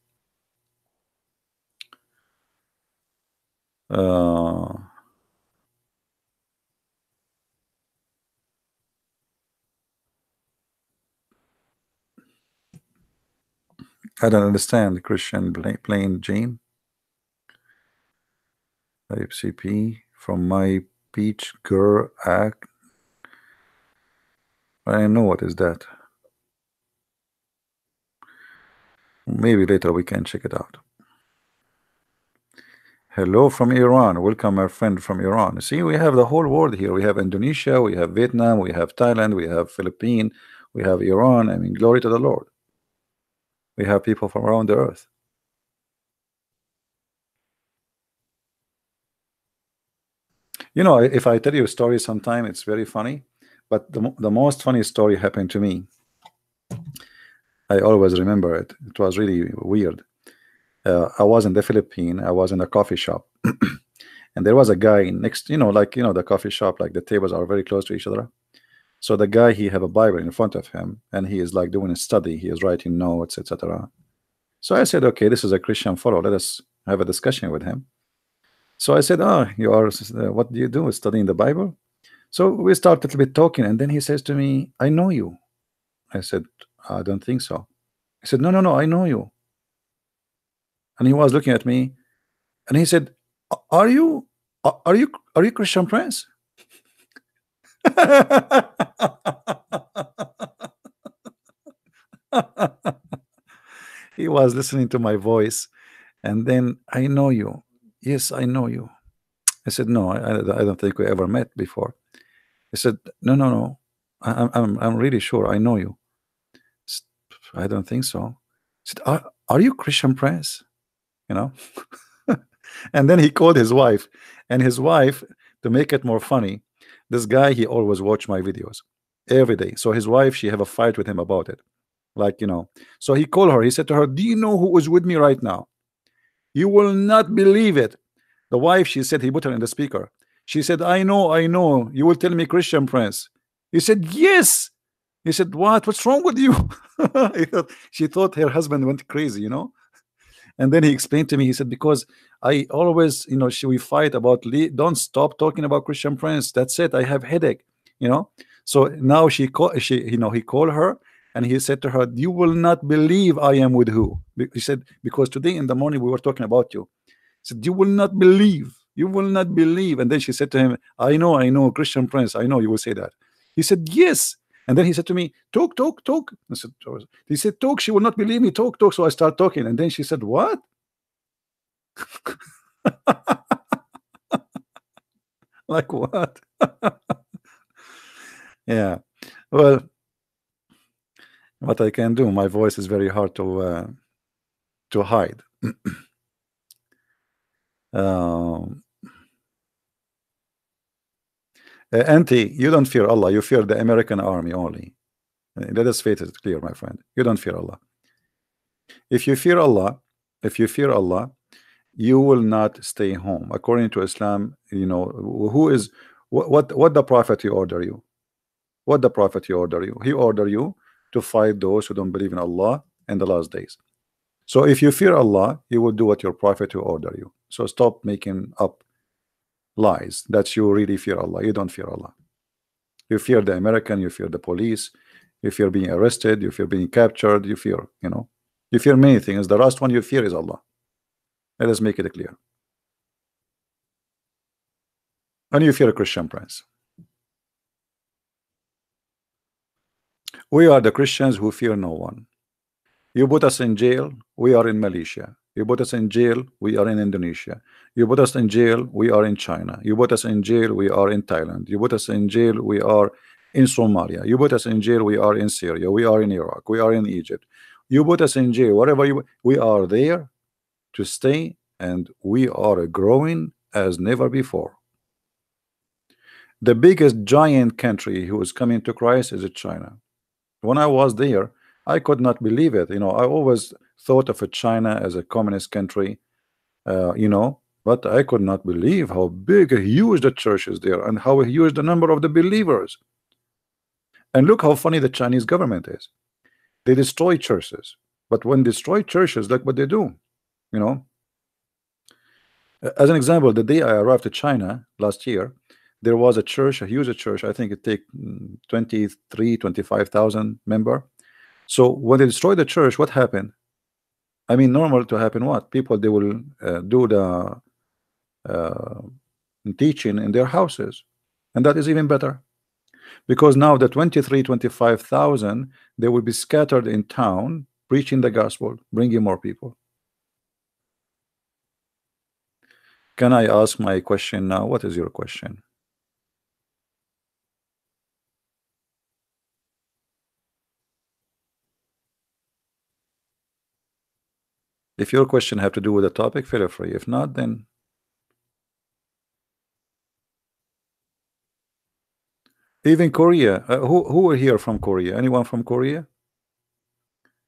Uh, I don't understand. Christian plain Jane. Type CP from my peach girl act. I know what is that. Maybe later we can check it out. Hello from Iran. Welcome, our friend from Iran. See, we have the whole world here. We have Indonesia, we have Vietnam, we have Thailand, we have Philippines, we have Iran. I mean, glory to the Lord. We have people from around the earth. You know, if I tell you a story sometime, it's very funny. But the most funny story happened to me. I always remember it. It was really weird. I was in the Philippines. I was in a coffee shop. And there was a guy next, the coffee shop, like the tables are very close to each other. So the guy, he have a Bible in front of him, and he is like doing a study. He is writing notes, etc. So I said, okay, this is a Christian fellow. Let us have a discussion with him. So I said, oh, you are, what do you do? Studying the Bible? So we started a little bit talking, and then he says to me, I know you. I said, I don't think so. He said, no, no, no, I know you. And he was looking at me, and he said, are you Christian Prince? He was listening to my voice, and then, I know you. Yes, I know you. I said, no, I don't think we ever met before. He said, no, no, no, I'm really sure I know you. I don't think so. He said, are you Christian Prince? You know. And then he called his wife, and his wife, to make it more funny, this guy, he always watch my videos every day. So his wife, she have a fight with him about it, like, so he called her. He said to her, do you know who is with me right now? You will not believe it. The wife, she said, he put her in the speaker. She said, I know, you will tell me Christian Prince. He said, yes. He said, what's wrong with you? She thought her husband went crazy. And then he explained to me, he said, because I always, we fight about, don't stop talking about Christian Prince. That's it. I have headache. So now he called her, and he said to her, you will not believe I am with who. He said, because today in the morning we were talking about you. He said, you will not believe. You will not believe. And then she said to him, I know, Christian Prince. I know you will say that. He said, yes. And then he said to me, talk. I said, he said, talk. She will not believe me. Talk. So I start talking. And then she said, what? Like what? Yeah. Well, what I can do, my voice is very hard to hide. Auntie, you don't fear Allah. You fear the American army only. Let us face it clear, my friend. You don't fear Allah. If you fear Allah, you will not stay home. According to Islam, who is what the Prophet he order you? What the Prophet he order you? He order you to fight those who don't believe in Allah in the last days. So if you fear Allah, you will do what your Prophet will order you. So stop making up lies that you really fear Allah. You don't fear Allah. You fear the American, you fear the police, you fear being arrested, you fear being captured, you fear, you fear many things. The last one you fear is Allah. Let us make it clear. And you fear a Christian Prince. We are the Christians who fear no one. You put us in jail, we are in Malaysia. You put us in jail, we are in Indonesia. You put us in jail, we are in China. You put us in jail, we are in Thailand. You put us in jail, we are in Somalia. You put us in jail, we are in Syria. We are in Iraq. We are in Egypt. You put us in jail, whatever we are there to stay, and we are growing as never before. The biggest giant country who is coming to Christ is China. When I was there, I could not believe it. I always thought of China as a communist country, but I could not believe how big, huge the church is there, and how huge the number of the believers. And look how funny the Chinese government is. They destroy churches, but when they destroy churches, look what they do. As an example, the day I arrived to China last year, there was a church, a huge church. I think it take 23, 25,000 member. So when they destroyed the church, what happened? I mean, normal to happen what? People, they will do the uh, teaching in their houses. And that is even better. Because now the 23, 25,000, they will be scattered in town preaching the gospel, bringing more people. Can I ask my question now? What is your question? If your question have to do with the topic, feel free. If not, then even Korea. Who are here from Korea? Anyone from Korea?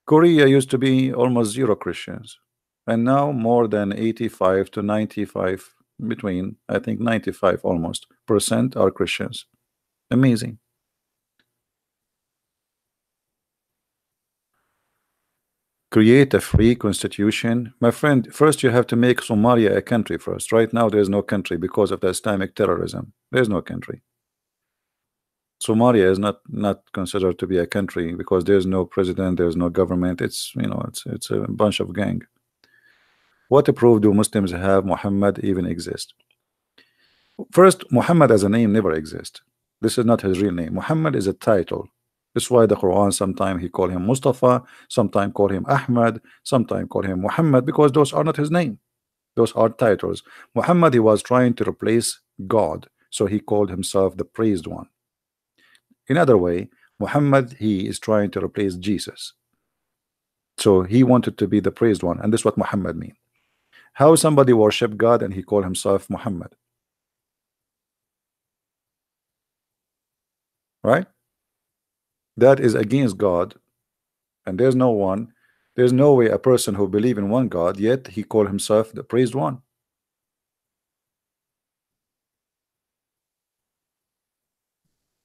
Korea used to be almost zero Christians, and now more than 85 to 95, between I think 95 almost percent are Christians. Amazing. Create a free constitution, my friend. First, you have to make Somalia a country first. Right now, there is no country because of the Islamic terrorism. There is no country. Somalia is not considered to be a country because there's no president, there's no government. It's, you know, it's a bunch of gang. What proof do Muslims have Muhammad even exist? First, Muhammad as a name never exists. This is not his real name. Muhammad is a title. That's why the Quran sometimes he call him Mustafa, sometimes call him Ahmad, sometimes call him Muhammad, because those are not his name. Those are titles. Muhammad, he was trying to replace God, so he called himself the praised one. In other way, Muhammad, he is trying to replace Jesus. So he wanted to be the praised one, and this is what Muhammad means. How somebody worship God and he called himself Muhammad, right? That is against God, and there's no way a person who believe in one God, yet he called himself the praised one,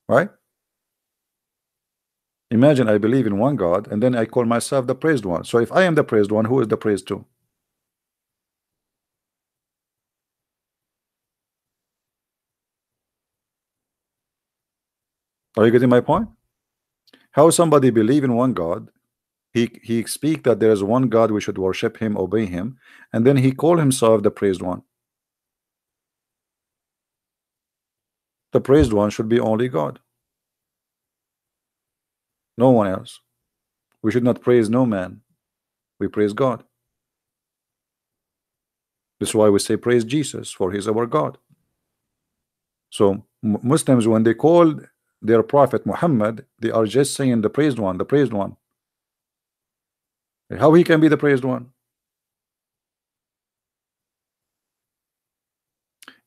right? Imagine I believe in one God and then I call myself the praised one. So if I am the praised one, who is the praised to? Are you getting my point? How somebody believe in one God, he speak that there is one God, we should worship him, obey him, and then he call himself the praised one. The praised one should be only God, no one else. We should not praise no man, we praise God. That's why we say praise Jesus, for he is our God. So Muslims, when they call their prophet Muhammad, they are just saying the praised one, the praised one. How he can be the praised one?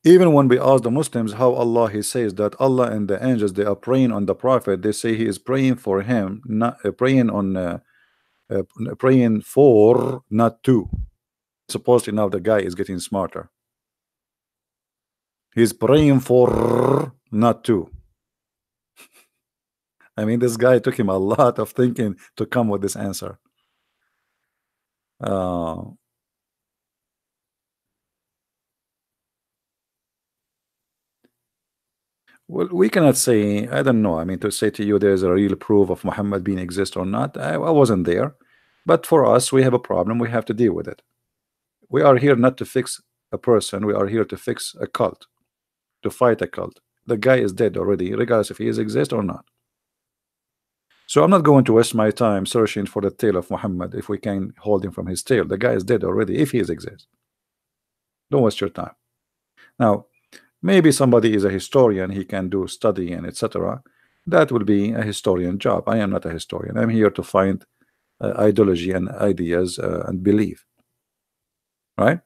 Even when we ask the Muslims how Allah, he says that Allah and the angels, they are praying on the prophet, they say he is praying for him, not praying on uh, praying for, not to. Supposedly now the guy is getting smarter. He's praying for, not to. I mean, this guy took him a lot of thinking to come with this answer. uh, well, we cannot say, I don't know, I mean, to say to you there's a real proof of Muhammad being exist or not, I wasn't there. But for us, we have a problem, we have to deal with it. We are here not to fix a person, we are here to fix a cult, to fight a cult. The guy is dead already, regardless if he is exist or not. So I'm not going to waste my time searching for the tail of Muhammad if we can hold him from his tail. The guy is dead already if he is exist. Don't waste your time. Now, maybe somebody is a historian, he can do study and etc. That will be a historian job. I am not a historian. I'm here to find ideology and ideas and belief, right?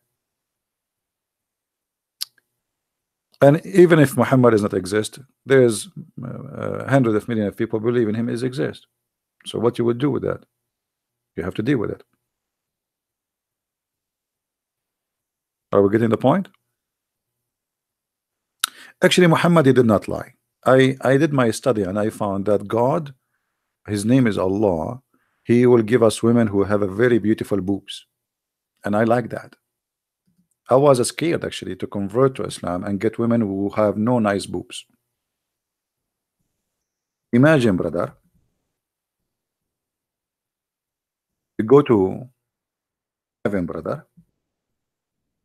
And even if Muhammad does not exist, there's hundreds of millions of people believe in him is exist. So what you would do with that? You have to deal with it. Are we getting the point? Actually, Muhammad, he did not lie. I did my study and I found that God, his name is Allah, he will give us women who have a very beautiful boobs, and I like that. I was scared actually to convert to Islam and get women who have no nice boobs. Imagine, brother, you go to heaven, brother.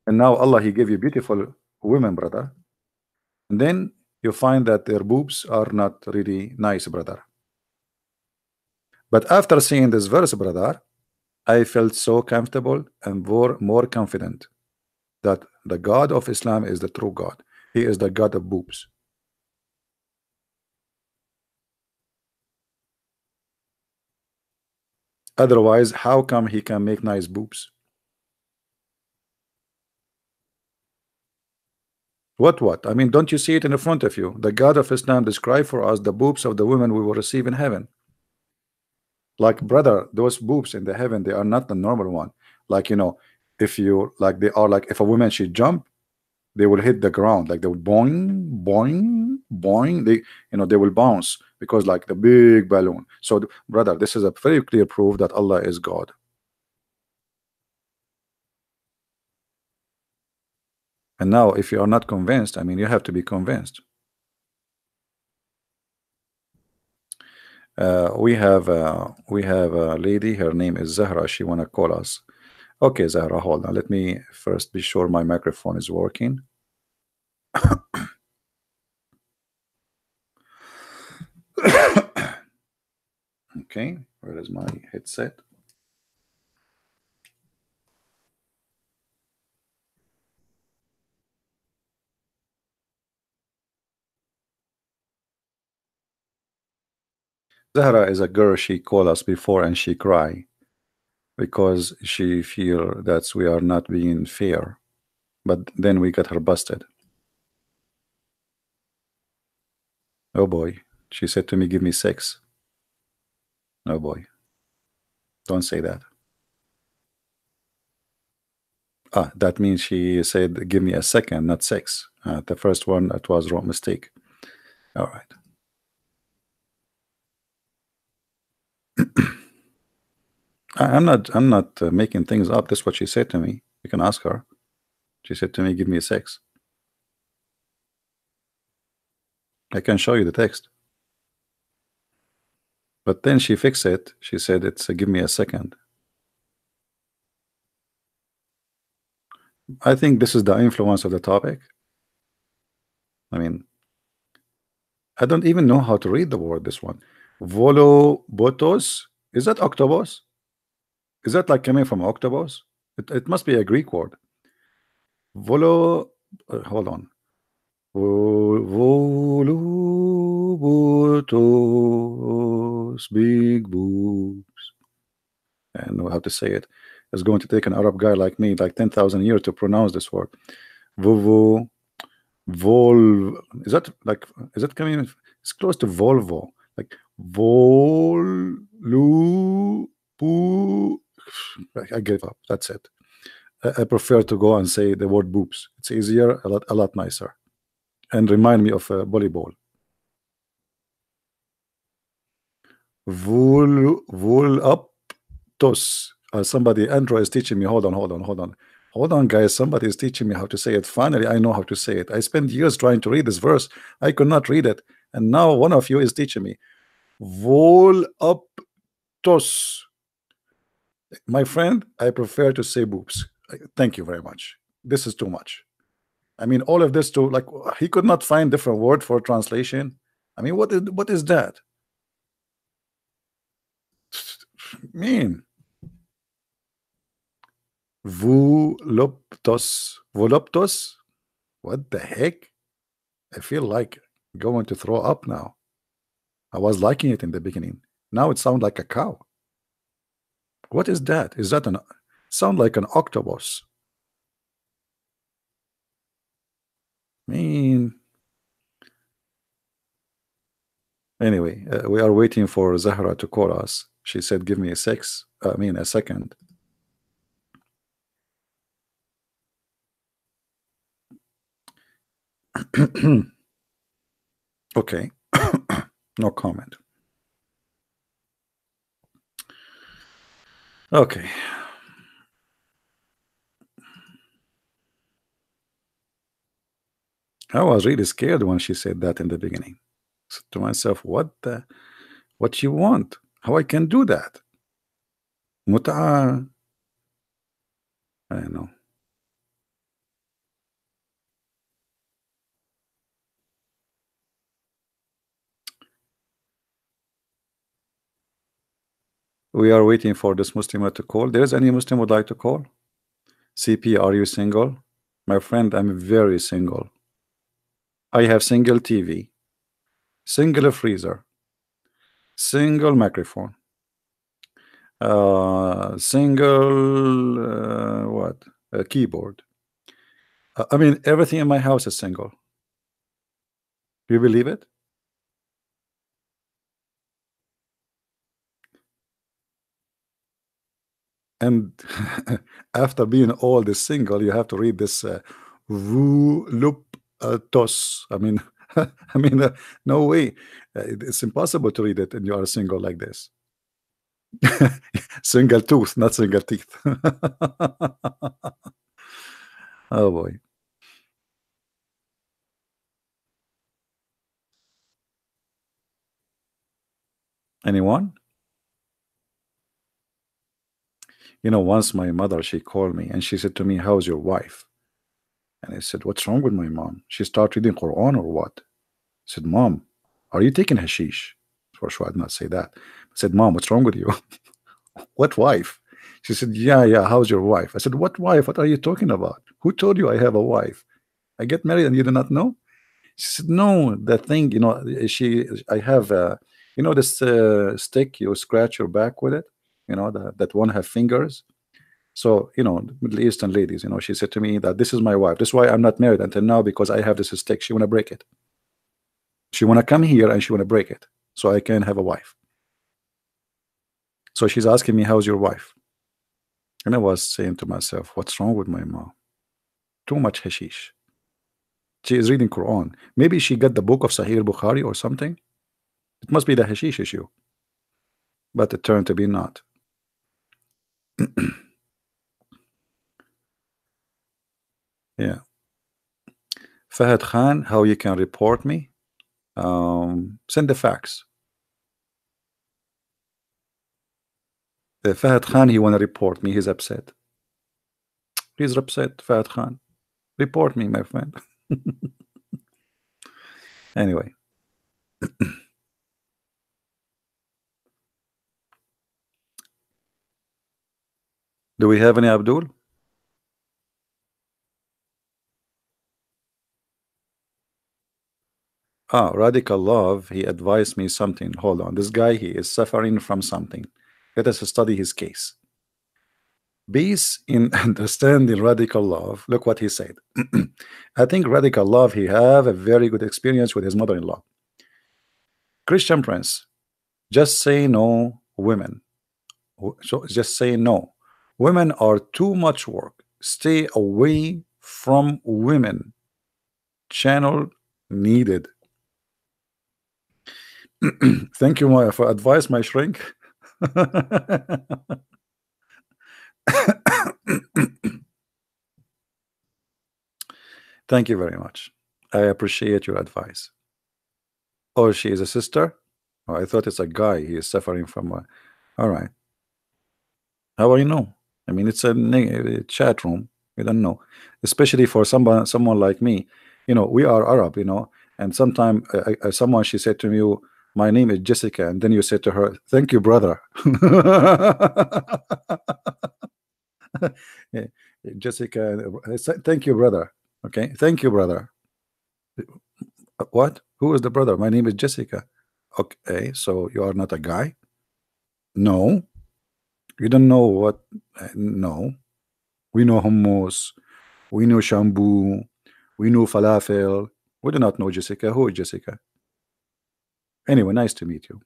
And now Allah, He gave you beautiful women, brother. And then you find that their boobs are not really nice, brother. But after seeing this verse, brother, I felt so comfortable and more confident that the God of Islam is the true God. He is the God of boobs. Otherwise, how come he can make nice boobs? What? I mean, don't you see it in front of you? The God of Islam described for us the boobs of the women we will receive in heaven. Like, brother, those boobs in the heaven, they are not the normal one. Like, if you like, they are like, if a woman she jump, they will hit the ground, like they will boing, boing, boing. They will bounce because like the big balloon. So, brother, this is a very clear proof that Allah is God. And now, if you are not convinced, I mean, you have to be convinced. We have a lady. Her name is Zahra. She wanna call us. Okay, Zahra, hold on. Let me first be sure my microphone is working. Okay, where is my headset? Zahra is a girl. She called us before and she cry because she feel that we are not being fair. But then we got her busted. Oh boy. She said to me, give me 6. Oh boy. Don't say that. Ah, that means she said, give me a second, not 6. The first one, it was wrong mistake. All right. I'm not making things up. That's what she said to me. You can ask her. She said to me, give me a 6. I can show you the text. But then she fixed it. She said it's give me a second. I think this is the influence of the topic. I mean, I don't even know how to read the word, this one. Volobotos. Is that octopus? Is that like coming from octopus? It must be a Greek word. Hold on. Volobotos. Big boobs. And know how to say it. It's going to take an Arab guy like me like 10,000 years to pronounce this word. Vovo. Vol. Is that coming? It's close to Volvo. Like Vol. I gave up. That's it. I prefer to go and say the word boobs. It's easier, a lot nicer, and remind me of volleyball. Vol up tos. Somebody Android is teaching me. Hold on, guys. Somebody is teaching me how to say it. Finally, I know how to say it. I spent years trying to read this verse. I could not read it, and now one of you is teaching me. Vol up tos. My friend, I prefer to say boobs. Thank you very much. This is too much. I mean, all of this to like he could not find different word for translation. I mean, what is that? Mean voluptos. What the heck? I feel like going to throw up now. I was liking it in the beginning. Now it sounds like a cow. What is that? Is that an sound like an octopus? Mean. Anyway, we are waiting for Zahra to call us. She said, give me a 6. I mean, a second. Okay. No comment. Okay. I was really scared when she said that in the beginning. So to myself, what you want? How I can do that? متعة. I know. We are waiting for this Muslim to call. There's any Muslim would like to call? CP, are you single? My friend, I'm very single. I have single TV, single freezer, single microphone, single what? A keyboard. I mean, everything in my house is single. Do you believe it? And after being all this single, you have to read this tos. I mean, I mean, no way. It's impossible to read it, and you are single like this. Single tooth, not single teeth. Oh boy. Anyone? You know, once my mother, she called me and she said to me, "How's your wife?" And I said, "What's wrong with my mom? She started reading Quran or what?" I said, "Mom, are you taking hashish?" For sure, I did not say that. I said, "Mom, what's wrong with you?" "What wife?" She said, "Yeah, yeah, how's your wife?" I said, "What wife? What are you talking about? Who told you I have a wife? I get married and you do not know?" She said, "No, the thing, you know, I have, you know, this stick, you scratch your back with it, you know, that one have fingers." So, you know, Middle Eastern ladies, you know, she said to me that this is my wife. This is why I'm not married until now, because I have this stick. She want to break it. She want to come here and she want to break it so I can have a wife. So she's asking me, "How's your wife?" And I was saying to myself, what's wrong with my mom? Too much hashish. She is reading Quran. Maybe she got the book of Sahih Bukhari or something. It must be the hashish issue. But it turned to be not. Yeah. Fahad Khan, how you can report me? Send the fax. Fahad Khan, he want to report me. He's upset. He's upset, Fahad Khan. Report me, my friend. Anyway, do we have any Abdul? Ah, Radical Love, he advised me something. Hold on. This guy, he is suffering from something. Let us study his case. Based in understanding Radical Love, look what he said. I think Radical Love, he have a very good experience with his mother-in-law. Christian Prince, just say no, women. So just say no. Women are too much work. Stay away from women. Channel needed. Thank you, Maya, for advice, my shrink. Thank you very much. I appreciate your advice. Oh, she is a sister? Oh, I thought it's a guy. He is suffering from a... All right. How will you know? I mean, it's a chat room. You don't know, especially for someone like me. You know, we are Arab. You know, and sometime someone she said to me, "My name is Jessica," and then you said to her, "Thank you, brother." Yeah, Jessica, thank you, brother. Okay, thank you, brother. What? Who is the brother? My name is Jessica. Okay, so you are not a guy? No, you don't know what? No, we know hummus. We know shampoo. We know falafel. We do not know Jessica. Who is Jessica? Anyway, nice to meet you.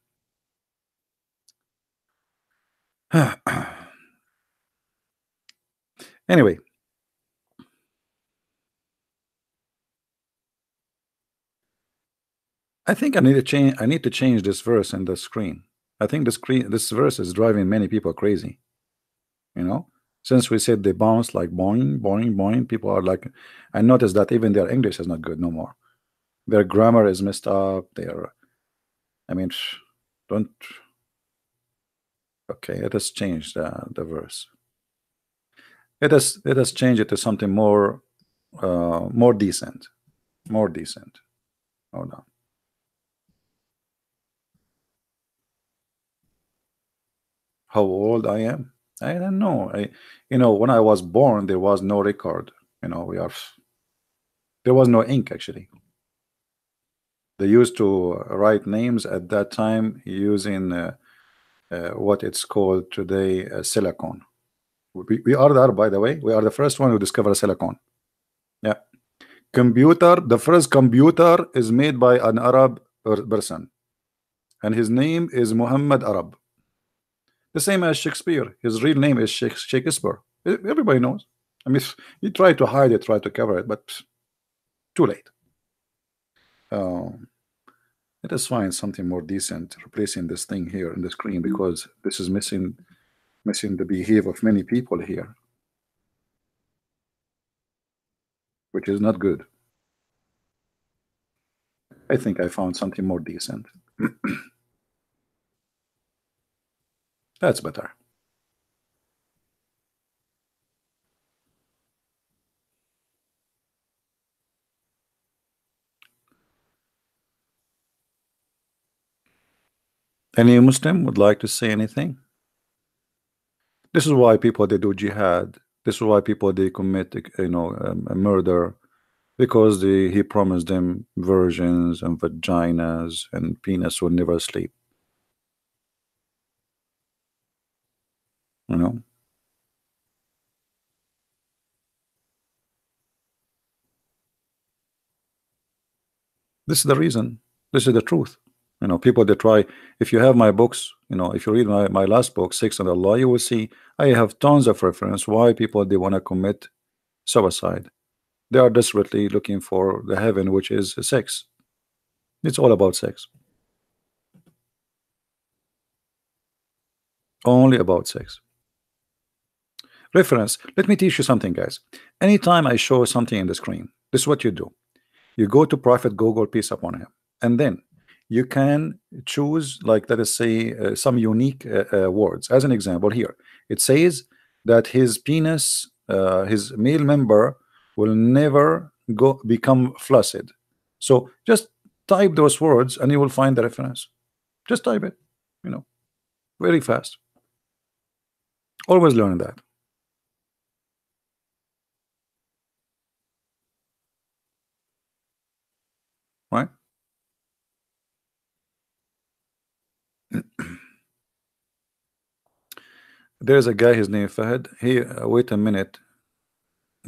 Anyway, I think I need to change. I need to change this verse in the screen. I think this verse is driving many people crazy. You know, since we said they bounce like boing, boing, boing, people are like. I noticed that even their English is not good no more. Their grammar is messed up. Their, I mean, don't. Okay, let us change the verse. Let us change it to something more decent. More decent. Hold on. How old I am? I don't know. When I was born, there was no record. There was no ink actually. They used to write names at that time using what it's called today silicon. We are there, by the way. We are the first one who discovered silicon. Yeah. Computer, the first computer is made by an Arab person, and his name is Muhammad Arab. The same as Shakespeare. His real name is Shakespeare. Everybody knows. I mean, you try to hide it, try to cover it, but too late. Let us find something more decent, replacing this thing here in the screen, because this is missing the behavior of many people here, which is not good. I think I found something more decent. That's better. Any Muslim would like to say anything? This is why people they do jihad. This is why people they commit, a murder, because he promised them virgins and vaginas and penis will never sleep. You know, this is the reason. This is the truth. People they try. If you have my books, if you read my last book, Six and Allah, you will see I have tons of reference why people they want to commit suicide. They are desperately looking for the heaven, which is sex. It's all about sex. Only about sex. Reference. Let me teach you something, guys. Anytime I show something in the screen, this is what you do. You go to Prophet Google, peace upon him, and then you can choose, like, let us say, some unique words. As an example, here it says that his penis, his male member, will never become flaccid. So just type those words, and you will find the reference. Just type it, very fast. Always learn that. Right? There's a guy, his name Fahad. He wait a minute.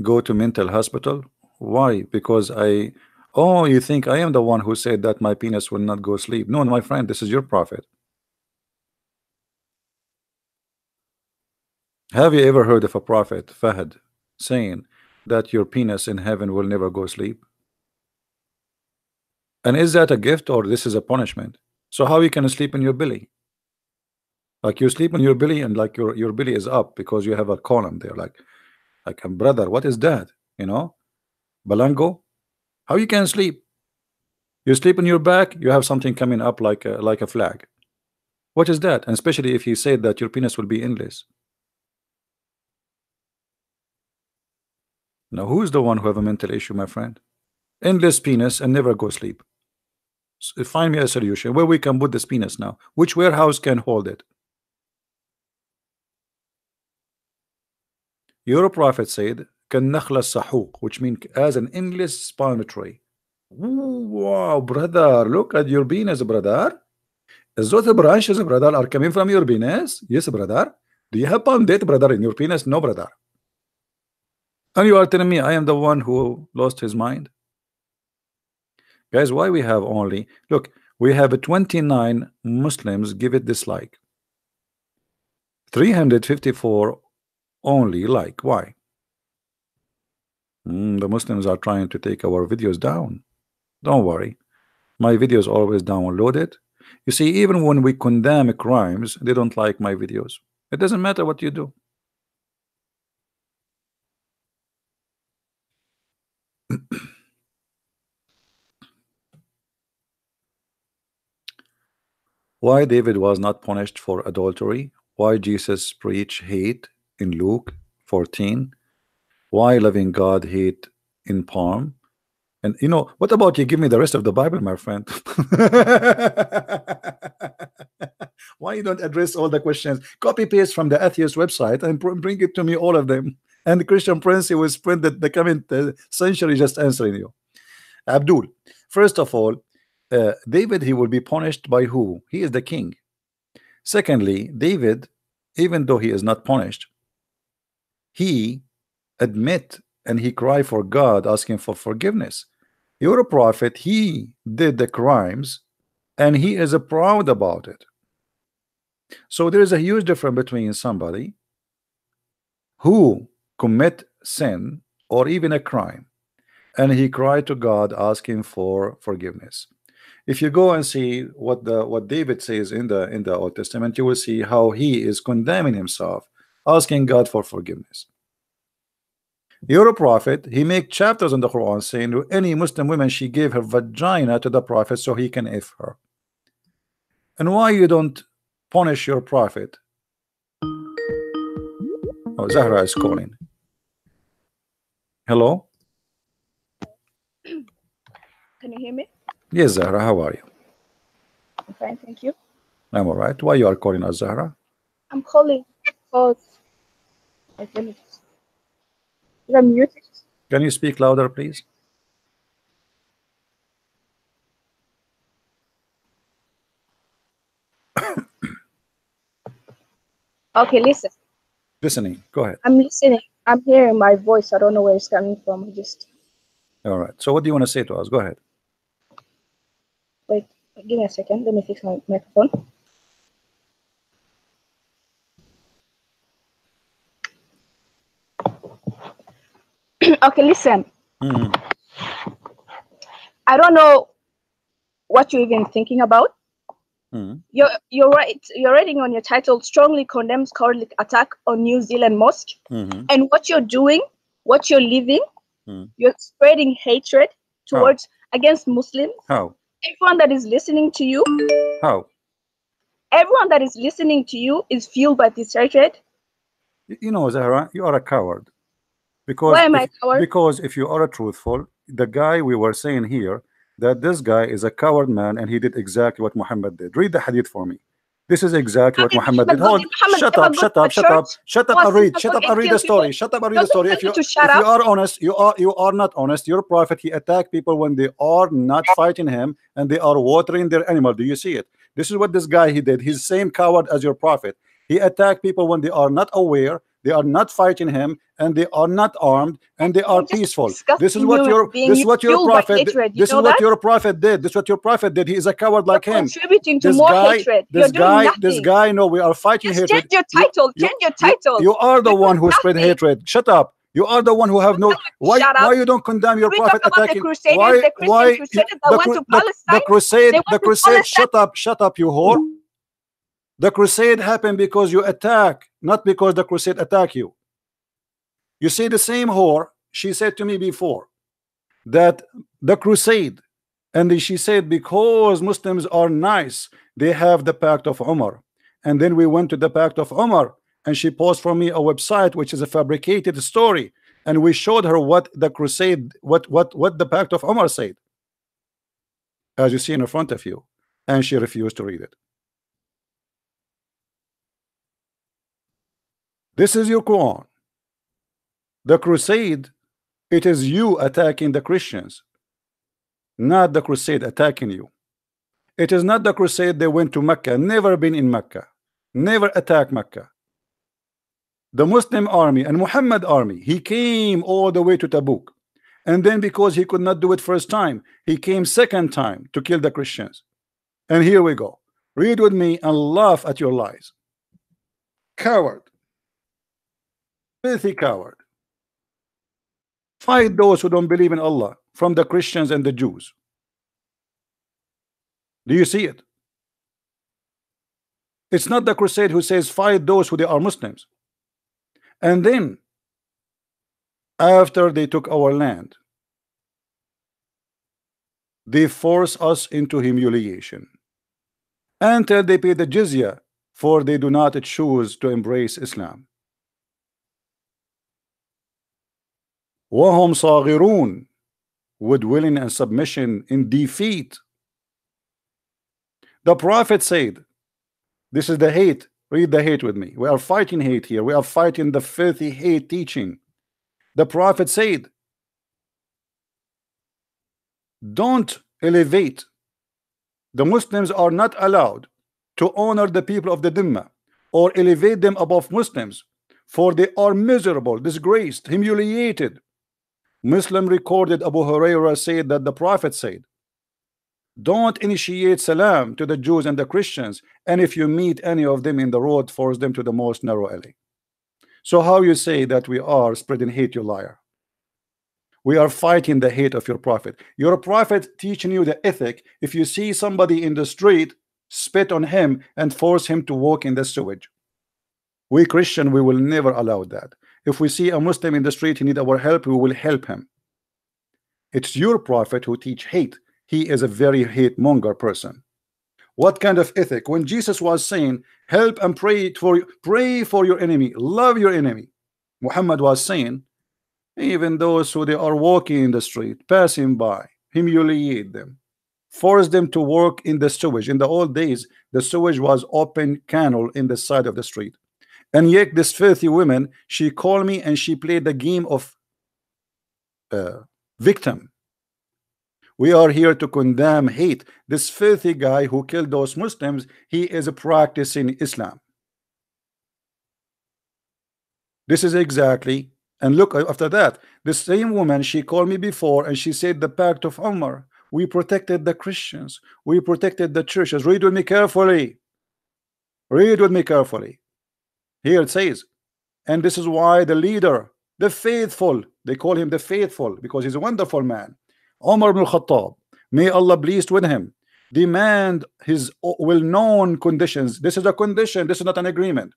Go to mental hospital. Why? Because oh, you think I am the one who said that my penis will not go sleep? No, my friend, this is your prophet. Have you ever heard of a prophet, Fahad, saying that your penis in heaven will never go sleep? And is that a gift or this is a punishment? So how you can sleep in your belly? Like you sleep in your belly and like your belly is up because you have a column there. Like brother, what is that? Balango? How you can sleep? You sleep on your back, you have something coming up like a flag. What is that? And especially if you say that your penis will be endless. Now, who's the one who have a mental issue, my friend? Endless penis and never go sleep. Find me a solution where we can put this penis now. Which warehouse can hold it? Your prophet said, "Kan-nakhla sahuq," which means as an endless palm tree. Wow, brother, look at your penis, brother. Those branches, brother, are coming from your penis. Yes, brother. Do you have palm date, brother, in your penis? No, brother. And you are telling me I am the one who lost his mind? Guys, why we have only, look, we have 29 Muslims give it dislike. 354 only like. Why? The Muslims are trying to take our videos down. Don't worry. My videos always downloaded. You see, even when we condemn crimes, they don't like my videos. It doesn't matter what you do. Why David was not punished for adultery? Why Jesus preached hate in Luke 14? Why loving God hate in palm? And you know, what about you give me the rest of the Bible, my friend? Why you don't address all the questions? Copy paste from the atheist website and bring it to me, all of them. And the Christian Prince, he will spend the coming century just answering you. Abdul, first of all, David, he will be punished by who? He is the king. Secondly, David, even though he is not punished, he admit and he cry for God, asking for forgiveness. You're a prophet, he did the crimes and he is proud about it. So there is a huge difference between somebody who commit sin or even a crime and he cried to God asking for forgiveness. If you go and see what David says in the Old Testament, you will see how he is condemning himself, asking God for forgiveness. You're a prophet, he make chapters in the Quran saying to any Muslim woman she gave her vagina to the prophet so he can F her. And why you don't punish your prophet? Oh, Zahra is calling. Hello? Can you hear me? Yes, Zahra, how are you? I'm fine, thank you. I'm all right. Why you are calling us, Zahra? I'm calling because let me just. Is that muted? Can you speak louder, please? Okay, listen. Listening. Go ahead. I'm listening. I'm hearing my voice. I don't know where it's coming from. Just All right. So what do you want to say to us? Go ahead. wait. Give me a second. Let me fix my microphone. Okay, listen. I don't know what you're even thinking about. You're right. You're writing on your title strongly condemns cowardly attack on New Zealand mosque. And what you're doing, what you're living, you're spreading hatred towards against Muslims. How? Everyone that is listening to you. How? Everyone that is listening to you is fueled by this hatred. You know, Zahra, you are a coward. Because why am I a coward? Because if you are a truthful, the guy we were saying here, that this guy is a coward man and he did exactly what Muhammad did. Read the hadith for me. This is exactly what Muhammad did. Hold, shut up, shut up, shut up, shut up and read, shut up and read the story, shut up and read the story. If you are honest, you are not honest. Your prophet, he attacked people when they are not fighting him and they are watering their animal. Do you see it? This is what this guy he did. He's the same coward as your prophet. He attacked people when they are not aware, they are not fighting him, and they are not armed, and they are peaceful. This is what your prophet did. This is what your prophet did. This is what your prophet did. He is a coward like him. Contributing to more hatred. This guy. No, we are fighting hatred. Change your title. Change your title. You are the one who spread hatred. Shut up. You are the one who have no. Why you don't condemn your prophet attacking? Why the crusade? Shut up, you whore. The crusade happened because you attack, not because the crusade attack you. You see, the same whore, she said to me before that the crusade, and she said because Muslims are nice, they have the Pact of Umar. And then we went to the Pact of Umar, and she posted for me a website which is a fabricated story, and we showed her what the crusade, what the Pact of Umar said, as you see in front of you, and she refused to read it. This is your Quran. The crusade, it is you attacking the Christians, not the crusade attacking you. It is not the crusade they went to Mecca, never been in Mecca, never attacked Mecca. The Muslim army and Muhammad army, he came all the way to Tabuk, and then because he could not do it first time, he came second time to kill the Christians. And here we go. Read with me and laugh at your lies. Coward. Filthy coward. Fight those who don't believe in Allah from the Christians and the Jews. Do you see it? It's not the crusade who says fight those who they are Muslims. And then after they took our land, they force us into humiliation until they pay the jizya, for they do not choose to embrace Islam. وهم صاغرون, with willing and submission in defeat. The prophet said, this is the hate. Read the hate with me. We are fighting hate here. We are fighting the filthy hate teaching. The prophet said, don't elevate. The Muslims are not allowed to honor the people of the Dhimma or elevate them above Muslims, for they are miserable, disgraced, humiliated. Muslim recorded Abu Hurairah said that the prophet said, don't initiate salam to the Jews and the Christians, and if you meet any of them in the road, force them to the most narrow alley. So how you say that we are spreading hate, you liar? We are fighting the hate of your prophet. Your prophet teaching you the ethic. If you see somebody in the street, spit on him and force him to walk in the sewage. We Christian, we will never allow that. If we see a Muslim in the street, he need our help, we will help him. It's your prophet who teach hate. He is a very hate monger person. What kind of ethic? When Jesus was saying, help and pray for your enemy, love your enemy, Muhammad was saying, even those who they are walking in the street, passing by, humiliate them, force them to work in the sewage. In the old days, the sewage was open canal in the side of the street. And yet this filthy woman, she called me and she played the game of victim. We are here to condemn hate. This filthy guy who killed those Muslims, he is practicing Islam. This is exactly, and look, after that, the same woman, she called me before and she said the pact of Umar, we protected the Christians, we protected the churches. Read with me carefully. Read with me carefully. Here it says, and this is why the leader, the faithful, they call him the faithful because he's a wonderful man, Umar ibn Khattab, may Allah pleased with him, demand his well-known conditions. This is a condition, this is not an agreement,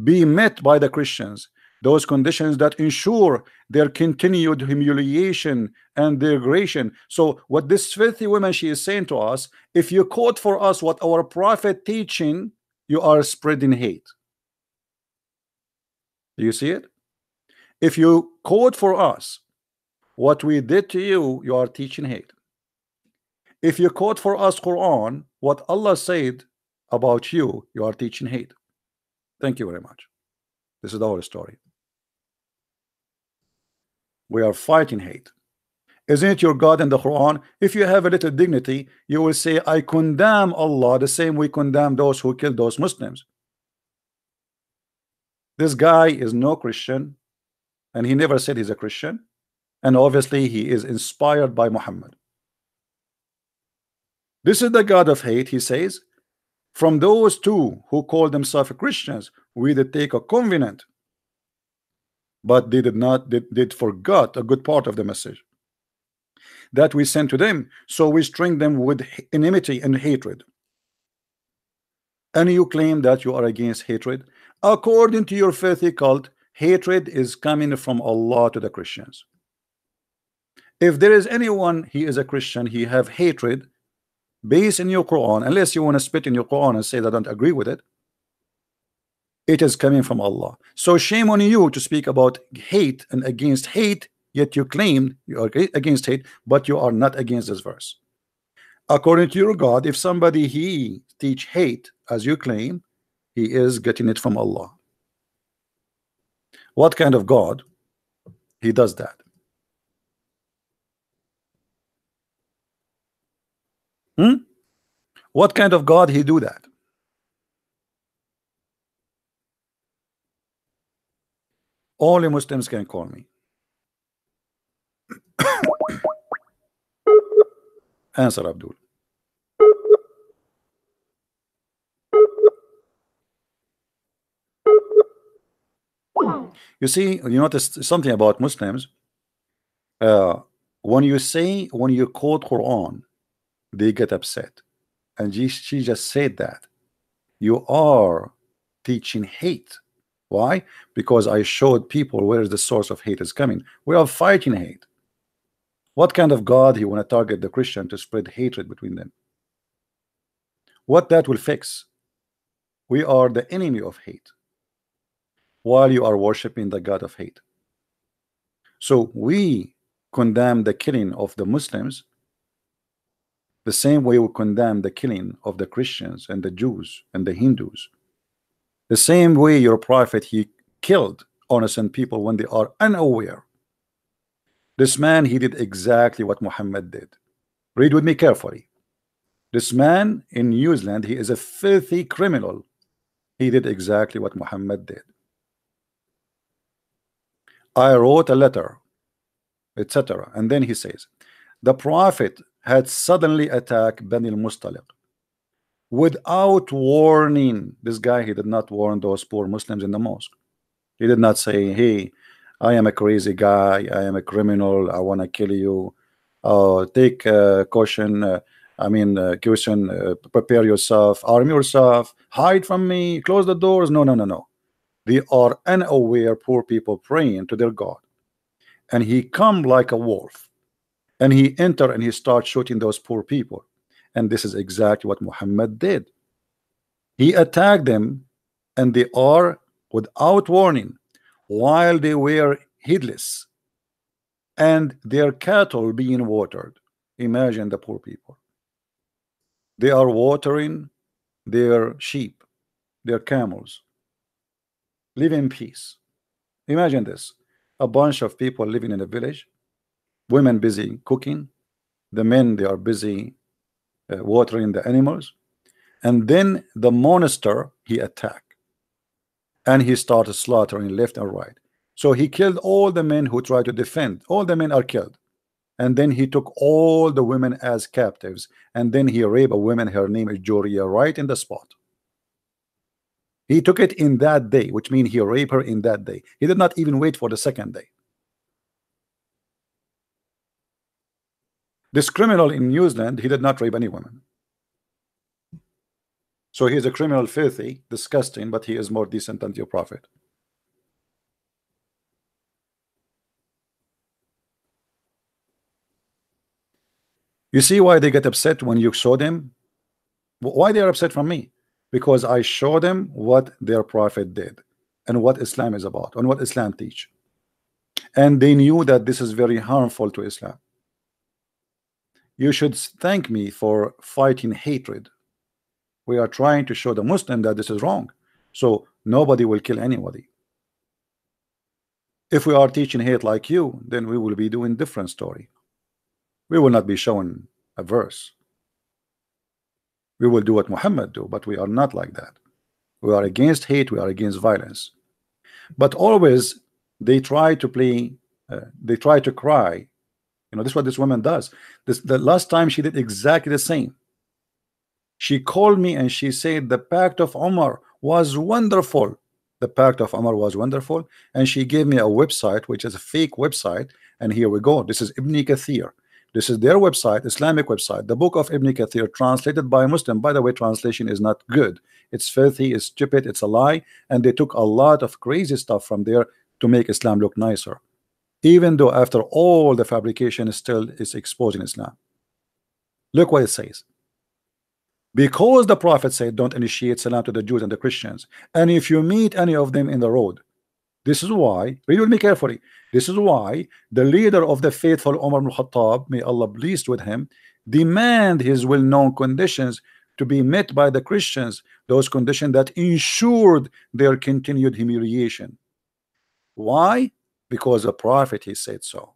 be met by the Christians, those conditions that ensure their continued humiliation and degradation. So what this filthy woman, she is saying to us, if you quote for us what our prophet teaching, you are spreading hate. Do you see it? If you quote for us what we did to you, you are teaching hate. If you quote for us Quran, what Allah said about you, you are teaching hate. Thank you very much. This is the whole story. We are fighting hate. Isn't it your God in the Quran? If you have a little dignity, you will say, I condemn Allah the same we condemn those who killed those Muslims. This guy is no Christian, and he never said he's a Christian, and obviously he is inspired by Muhammad. This is the God of hate. He says, from those two who call themselves Christians, we did take a covenant, but they did forgot a good part of the message that we sent to them, so we string them with enmity and hatred. And you claim that you are against hatred. According to your filthy cult, hatred is coming from Allah to the Christians. If there is anyone, he is a Christian, he have hatred based in your Quran, unless you want to spit in your Quran and say that I don't agree with it, it is coming from Allah. So shame on you to speak about hate and against hate, yet you claim you are against hate, but you are not against this verse. According to your God, if somebody he teach hate as you claim, he is getting it from Allah. What kind of God he does that? What kind of God he do that? Only Muslims can call me. Answer, Abdul. You see, you notice something about Muslims. When you quote Quran, they get upset. And she just said that you are teaching hate. Why? Because I showed people where the source of hate is coming. We are fighting hate. What kind of God he want to target the Christian to spread hatred between them? What that will fix? We are the enemy of hate, while you are worshiping the God of hate. So we condemn the killing of the Muslims the same way we condemn the killing of the Christians and the Jews and the Hindus. The same way your prophet, he killed innocent people when they are unaware. This man, he did exactly what Muhammad did. Read with me carefully. This man in New Zealand, he is a filthy criminal. He did exactly what Muhammad did. I wrote a letter, etc. And then he says, the prophet had suddenly attacked Bani al-Mustaliq without warning. This guy, he did not warn those poor Muslims in the mosque. He did not say, hey, I am a crazy guy, I am a criminal, I want to kill you, take caution, caution, prepare yourself, arm yourself, hide from me, close the doors. No, no, no, no. They are unaware poor people praying to their God, and he come like a wolf, and he enter and he start shooting those poor people. And this is exactly what Muhammad did. He attacked them, and they are without warning, while they were heedless, and their cattle being watered. Imagine the poor people. They are watering their sheep, their camels. Live in peace. Imagine this. A bunch of people living in a village, women busy cooking, the men, they are busy watering the animals, and then the monster, he attacked, and he started slaughtering left and right. So he killed all the men who tried to defend. All the men are killed, and then he took all the women as captives, and then he raped a woman, her name is Joria, right in the spot. He took it in that day, which means he raped her in that day. He did not even wait for the second day. This criminal in New Zealand, he did not rape any woman. So he is a criminal, filthy, disgusting, but he is more decent than your prophet. You see why they get upset when you show them? Why they are upset from me? Because I show them what their prophet did and what Islam is about and what Islam teach. And they knew that this is very harmful to Islam. You should thank me for fighting hatred. We are trying to show the Muslim that this is wrong, so nobody will kill anybody. If we are teaching hate like you, then we will be doing different story. We will not be showing a verse. We will do what Muhammad do, but we are not like that. We are against hate, we are against violence. But always they try to play, they try to cry. You know, this is what this woman does. The last time she did exactly the same. She called me and she said the Pact of Umar was wonderful. The Pact of Umar was wonderful, and she gave me a website which is a fake website. And here we go. This is Ibn Kathir. This is their website, Islamic website, the book of Ibn Kathir, translated by a Muslim. By the way, translation is not good. It's filthy, it's stupid, it's a lie, and they took a lot of crazy stuff from there to make Islam look nicer. Even though after all the fabrication still is exposing Islam. Look what it says. Because the Prophet said, don't initiate salam to the Jews and the Christians, and if you meet any of them in the road, this is why, read with me carefully, this is why the leader of the faithful, Umar ibn Khattab, may Allah be pleased with him, demand his well-known conditions to be met by the Christians, those conditions that ensured their continued humiliation. Why? Because the Prophet, he said so.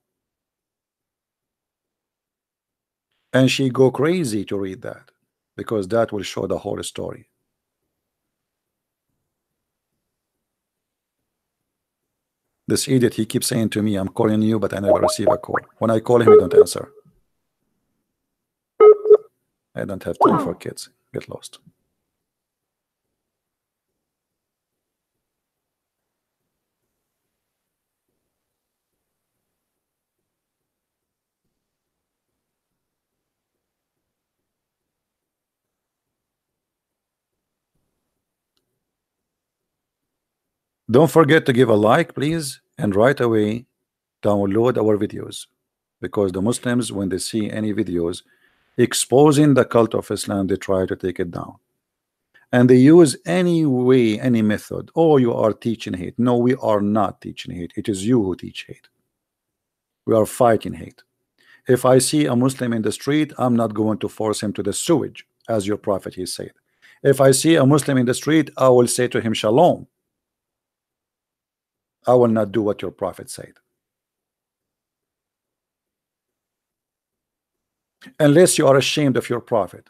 And she go crazy to read that, because that will show the whole story. This idiot, he keeps saying to me, I'm calling you, but I never receive a call. When I call him, he don't answer. I don't have time for kids. Get lost. Don't forget to give a like, please, and right away download our videos, because the Muslims, when they see any videos exposing the cult of Islam, they try to take it down, and they use any way, any method. Oh, you are teaching hate. No, we are not teaching hate. It is you who teach hate. We are fighting hate. If I see a Muslim in the street, I'm not going to force him to the sewage, as your prophet he said. If I see a Muslim in the street, I will say to him shalom. I will not do what your prophet said. Unless you are ashamed of your prophet.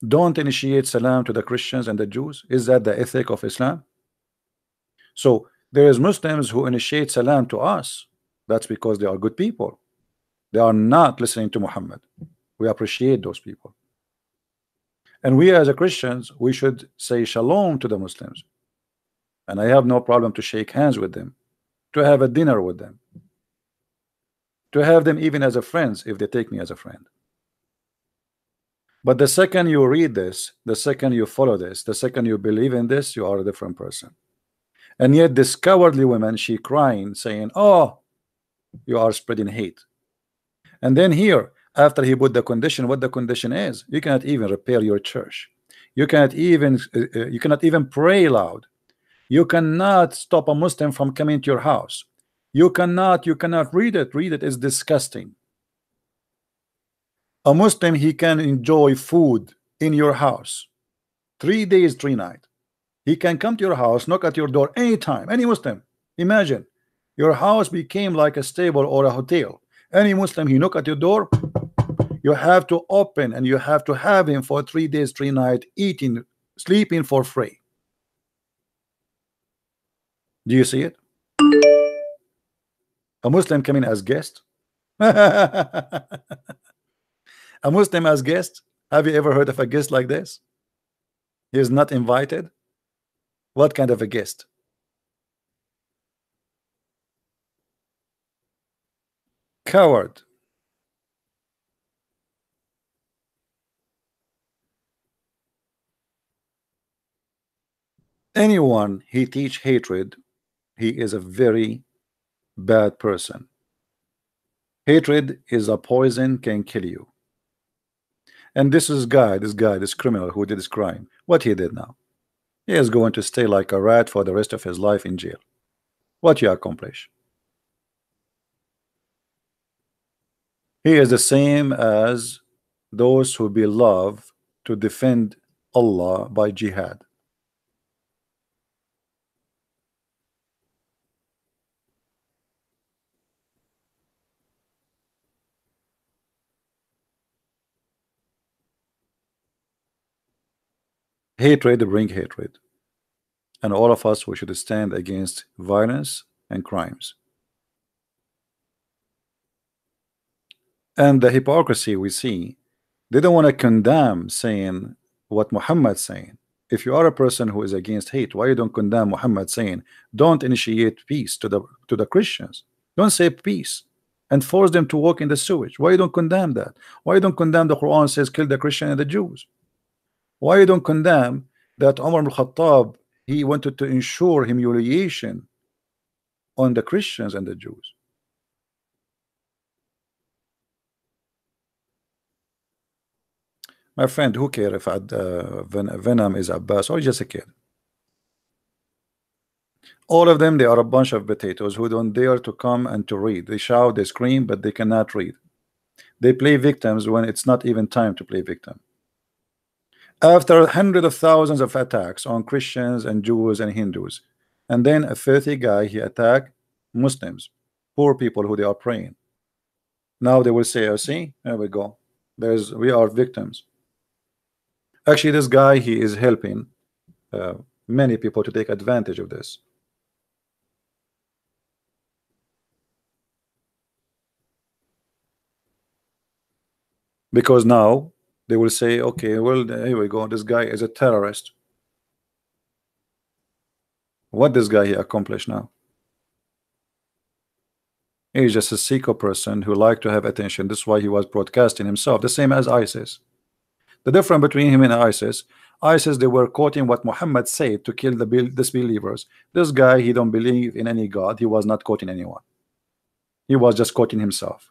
Don't initiate salam to the Christians and the Jews. Is that the ethic of Islam? So there is Muslims who initiate salam to us. That's because they are good people. They are not listening to Muhammad. We appreciate those people. And we as a Christians, we should say shalom to the Muslims. And I have no problem to shake hands with them, to have a dinner with them, to have them even as a friends if they take me as a friend. But the second you read this, the second you follow this, the second you believe in this, you are a different person. And yet this cowardly woman, she crying, saying, oh, you are spreading hate. And then here, after he put the condition, what the condition is, you cannot even repair your church. You cannot even pray loud. You cannot stop a Muslim from coming to your house. You cannot read it. Read it is disgusting. A Muslim, he can enjoy food in your house 3 days, 3 nights. He can come to your house, knock at your door anytime. Any Muslim, imagine your house became like a stable or a hotel. Any Muslim, he knock at your door, you have to open and you have to have him for 3 days, 3 nights, eating, sleeping for free. Do you see it? A Muslim coming as guest. A Muslim as guest. Have you ever heard of a guest like this? He is not invited. What kind of a guest? Coward. Anyone he teach hatred, he is a very bad person. Hatred is a poison, can kill you. And this criminal who did this crime, what he did now, he is going to stay like a rat for the rest of his life in jail. What you accomplish? He is the same as those who love to defend Allah by jihad. Hatred bring hatred, and all of us, we should stand against violence and crimes. And the hypocrisy we see, they don't want to condemn saying what Muhammad saying. If you are a person who is against hate, why you don't condemn Muhammad saying don't initiate peace to the Christians, don't say peace and force them to walk in the sewage? Why you don't condemn that? Why you don't condemn the Quran says kill the Christian and the Jews? Why you don't condemn that Umar ibn Khattab, he wanted to ensure humiliation on the Christians and the Jews? My friend, who cares if Venom is Abbas or just a kid? All of them, they are a bunch of potatoes who don't dare to come and to read. They shout, they scream, but they cannot read. They play victims when it's not even time to play victim. After hundreds of thousands of attacks on Christians and Jews and Hindus, and then a filthy guy, he attacked Muslims, poor people who they are praying. Now they will say, oh, see, there we go. We are victims. Actually, this guy, he is helping many people to take advantage of this. Because now they will say, okay, well, here we go. This guy is a terrorist. What this guy he accomplished now? He's just a psycho person who liked to have attention. This is why he was broadcasting himself, the same as ISIS. The difference between him and ISIS, they were quoting what Muhammad said to kill the disbelievers. This guy, he don't believe in any God. He was not quoting anyone. He was just quoting himself.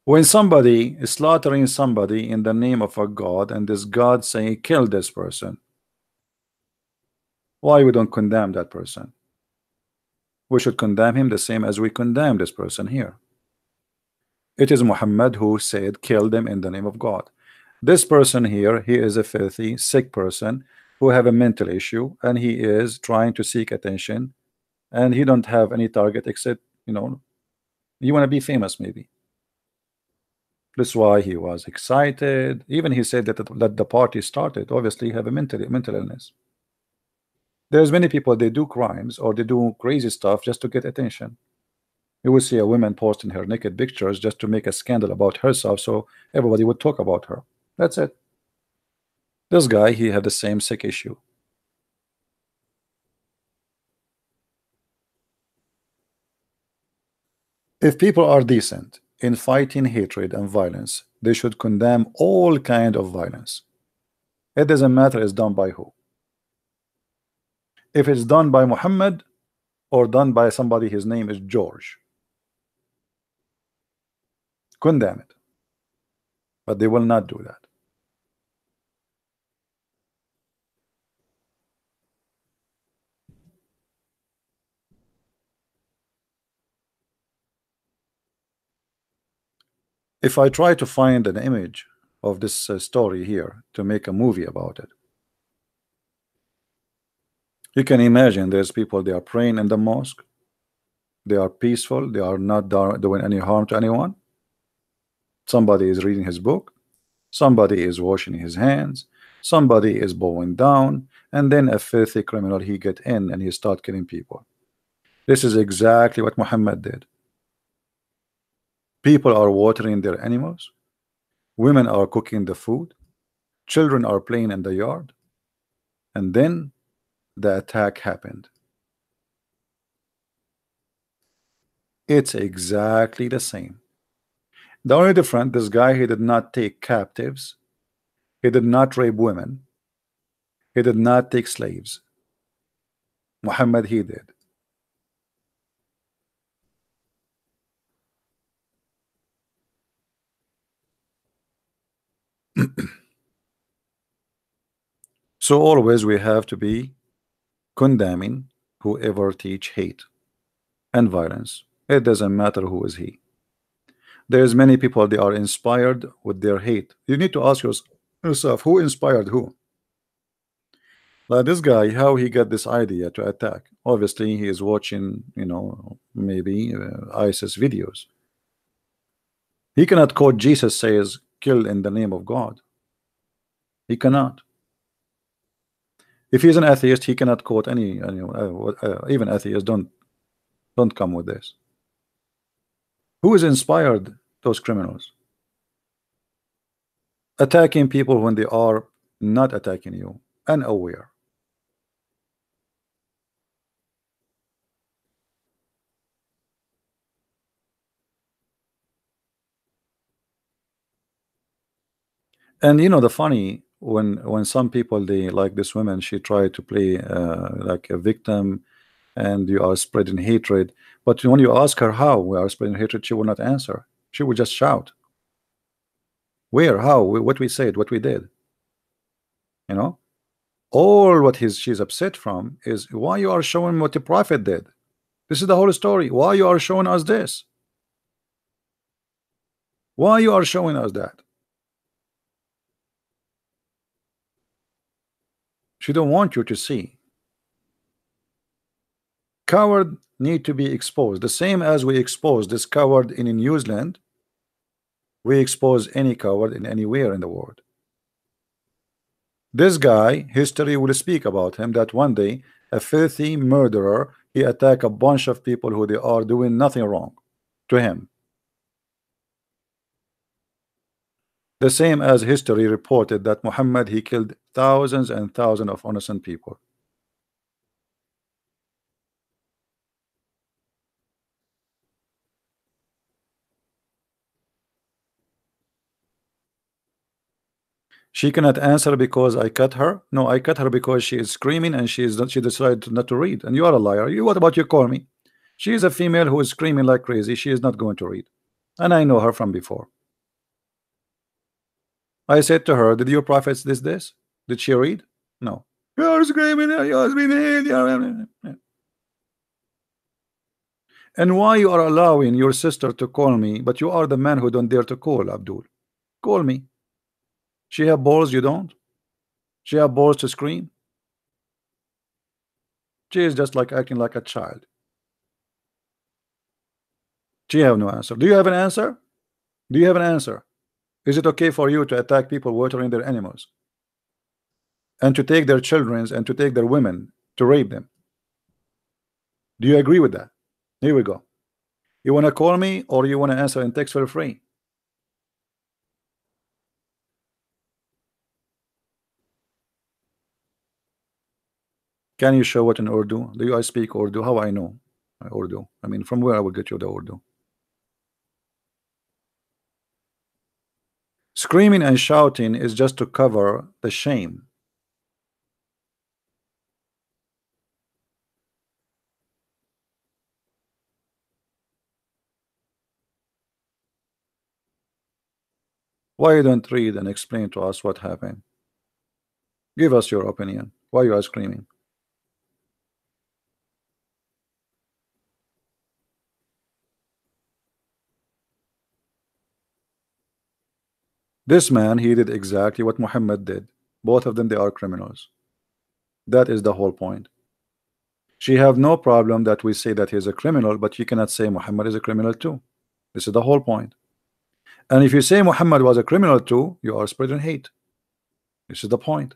When somebody is slaughtering somebody in the name of a God, and this God saying kill this person, Why we don't condemn that person? We should condemn him the same as we condemn this person here. It is Muhammad who said, kill them in the name of God. This person here, he is a filthy, sick person who have a mental issue, and he is trying to seek attention, and he don't have any target except, you want to be famous maybe. That's why he was excited. Even he said that the party started. Obviously, have a mental illness. There's many people, they do crimes or they do crazy stuff just to get attention. You will see a woman posting her naked pictures just to make a scandal about herself, so everybody would talk about her. That's it. This guy, he had the same sick issue. If people are decent in fighting hatred and violence, they should condemn all kind of violence. It doesn't matter it's done by who. If it's done by Muhammad or done by somebody, his name is George, condemn it. But they will not do that. If I try to find an image of this story here to make a movie about it, you can imagine there's people, they are praying in the mosque, they are peaceful, they are not doing any harm to anyone. Somebody is reading his book, somebody is washing his hands, somebody is bowing down, and then a filthy criminal, he get in and he start killing people. This is exactly what Muhammad did. People are watering their animals, women are cooking the food, children are playing in the yard, and then the attack happened. It's exactly the same. The only difference, this guy, he did not take captives, he did not rape women, he did not take slaves. Muhammad, he did. So always we have to be condemning whoever teach hate and violence. It doesn't matter who is he. There's many people, they are inspired with their hate. You need to ask yourself, who inspired who? Like this guy, how he got this idea to attack? Obviously he is watching, maybe ISIS videos. He cannot quote Jesus says kill in the name of God. He cannot. If he's an atheist, he cannot quote any even atheists don't come with this. Who is inspired those criminals? Attacking people when they are not attacking you, unaware. And the funny, when some people, they like this woman, she tried to play like a victim, and you are spreading hatred, but when you ask her how we are spreading hatred, she will not answer. She will just shout. Where, how, what we said, what we did. All what she's upset from is why you are showing what the prophet did. This is the whole story. Why you are showing us this? Why you are showing us that? She don't want you to see. Coward need to be exposed. The same as we expose this coward in New Zealand, we expose any coward in anywhere in the world. This guy, history will speak about him, that one day a filthy murderer, he attacked a bunch of people who they are doing nothing wrong to him. The same as history reported that Muhammad, he killed thousands and thousands of innocent people. She cannot answer because I cut her. No, I cut her because she is screaming and she decided not to read. And you are a liar. What about you call me? She is a female who is screaming like crazy. She is not going to read. And I know her from before. I said to her, did your prophets this? Did she read? No. You're screaming, you're screaming, and why you are allowing your sister to call me, but you are the man who don't dare to call Abdul? Call me. She have balls, you don't. She have balls to scream. She is just like acting like a child. She have no answer. Do you have an answer? Do you have an answer? Is it okay for you to attack people watering their animals and to take their children and to take their women to rape them? Do you agree with that? Here we go. You want to call me or you want to answer in text for free? Can you show what in Urdu? Do I speak Urdu? How I know Urdu? I mean, from where I will get you the Urdu? Screaming and shouting is just to cover the shame. Why you don't read and explain to us what happened? Give us your opinion. Why you are screaming? This man, he did exactly what Muhammad did. Both of them, they are criminals. That is the whole point. She have no problem that we say that he's a criminal, but you cannot say Muhammad is a criminal too. This is the whole point. And if you say Muhammad was a criminal too, you are spreading hate. This is the point.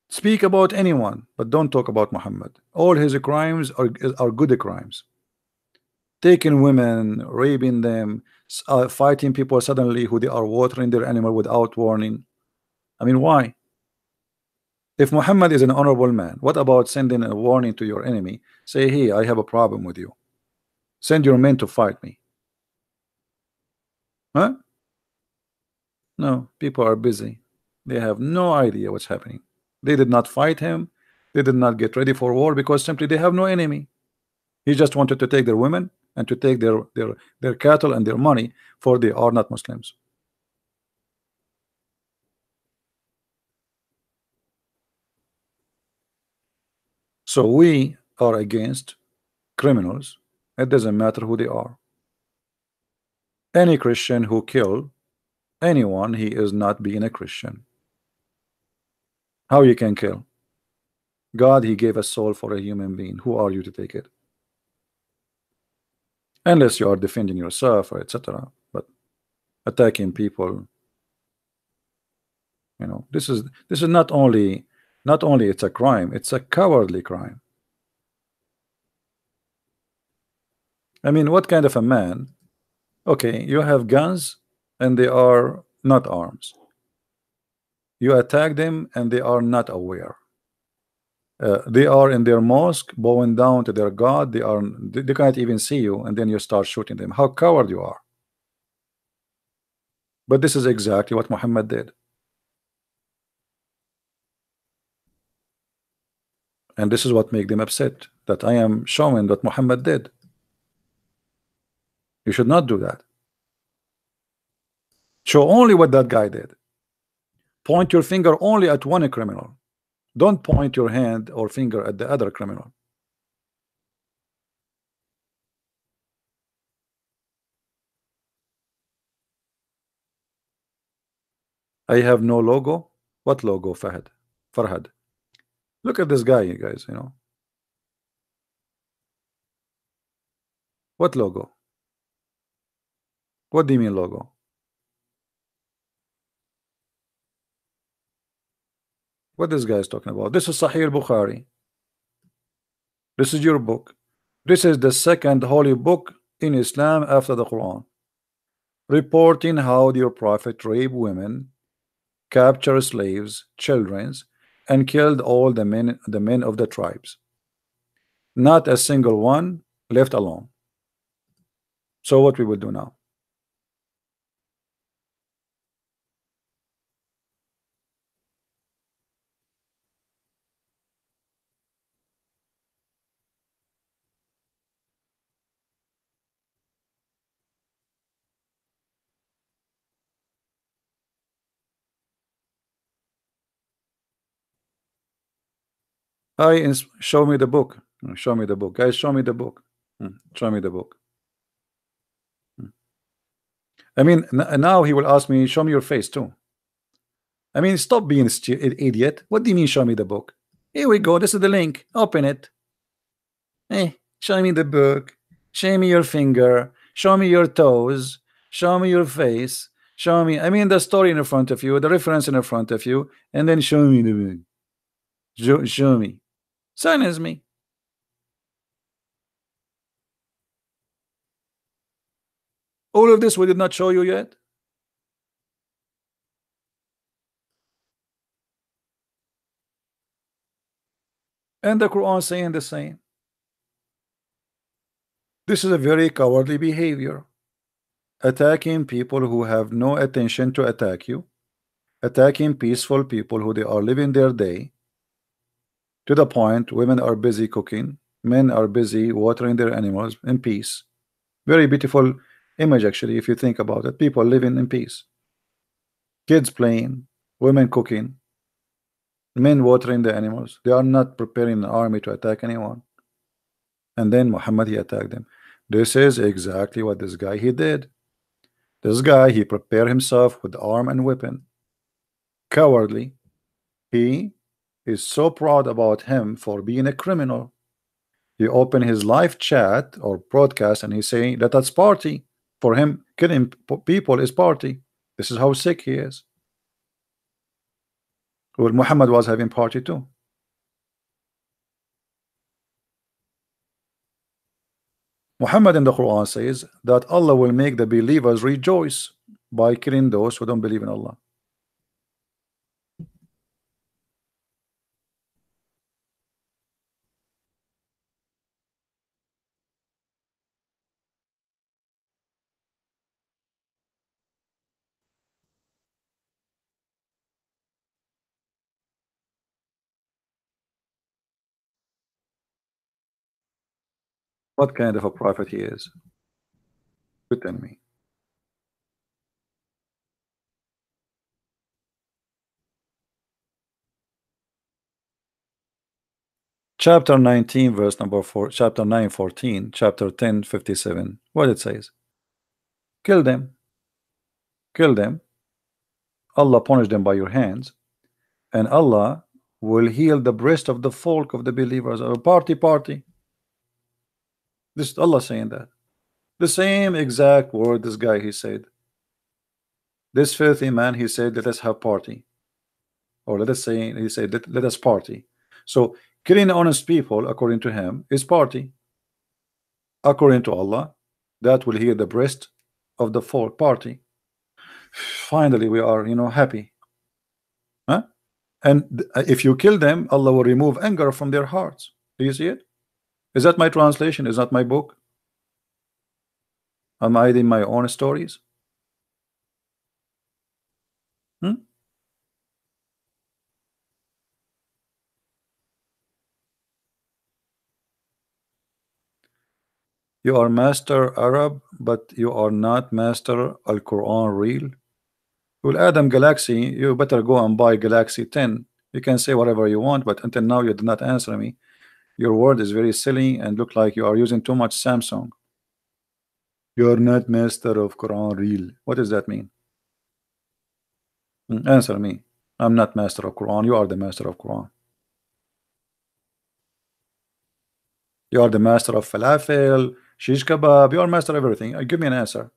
Speak about anyone, but don't talk about Muhammad. All his crimes are good crimes. Taking women, raping them, fighting people suddenly who they are watering their animal without warning. I mean, why? If Muhammad is an honorable man, what about sending a warning to your enemy? Say, hey, I have a problem with you. Send your men to fight me. Huh? No, people are busy. They have no idea what's happening. They did not fight him. They did not get ready for war because simply they have no enemy. He just wanted to take their women and to take their cattle and their money, for they are not Muslims. So we are against criminals. It doesn't matter who they are. Any Christian who kill anyone, he is not being a Christian. How you can kill? God, he gave a soul for a human being. Who are you to take it? Unless you are defending yourself or etc. But attacking people, this is not only it's a crime, it's a cowardly crime. I mean, what kind of a man? Okay, you have guns and they are not arms. You attack them and they are not aware. They are in their mosque bowing down to their God. They can't even see you, and then you start shooting them. How coward you are. But this is exactly what Muhammad did. And this is what make them upset, that I am showing what Muhammad did. You should not do that. Show only what that guy did. Point your finger only at one criminal. Don't point your hand or finger at the other criminal. I have no logo. What logo, Fahad? Farhad. Look at this guy, you guys. What logo? What do you mean logo? What this guy is talking about? This is Sahih Bukhari. This is your book. This is the second holy book in Islam after the Quran, reporting how your prophet raped women, captured slaves, children, and killed all the men of the tribes. Not a single one left alone. So what we will do now? Show me the book. Show me the book, guys. Show me the book. Show me the book. I mean, now he will ask me, show me your face too. I mean, stop being idiot. What do you mean, show me the book? Here we go. This is the link. Open it. Show me the book. Show me your finger. Show me your toes. Show me your face. Show me. I mean, the story in front of you, the reference in front of you, and then show me the book. Show me. Silence me. All of this we did not show you yet. And the Quran saying the same. This is a very cowardly behavior. Attacking people who have no attention to attack you. Attacking peaceful people who they are living their day. To the point, women are busy cooking. Men are busy watering their animals in peace. Very beautiful image, actually, if you think about it. People living in peace. Kids playing. Women cooking. Men watering the animals. They are not preparing an army to attack anyone. And then Muhammad, he attacked them. This is exactly what this guy he did. This guy, he prepared himself with arm and weapon. Cowardly. He is so proud about him for being a criminal. He opened his live chat or broadcast and he's saying that that's party. For him, killing people is party. This is how sick he is. Well, Muhammad was having party too. Muhammad in the Quran says that Allah will make the believers rejoice by killing those who don't believe in Allah. What kind of a prophet he is? You tell me. Chapter 19, verse number 4, chapter 9, 14, chapter 10, 57. What it says? Kill them. Kill them. Allah punish them by your hands. And Allah will heal the breast of the folk of the believers. A party. This is Allah saying that. The same exact word this guy he said. This filthy man, he said, let us have party. Or let us say, he said, let us party. So killing honest people, according to him, is party. According to Allah, that will heal the breast of the folk party. Finally, we are, happy. Huh? And if you kill them, Allah will remove anger from their hearts. Do you see it? Is that my translation? Is that my book? Am I in my own stories? You are master Arab, but you are not master Al-Quran real. Well, Adam Galaxy, you better go and buy Galaxy 10. You can say whatever you want, but until now you did not answer me. Your word is very silly and look like you are using too much Samsung. You are not master of Quran real. What does that mean? Answer me. I'm not master of Quran. You are the master of Quran. You are the master of falafel, shish kebab. You are master of everything. Give me an answer,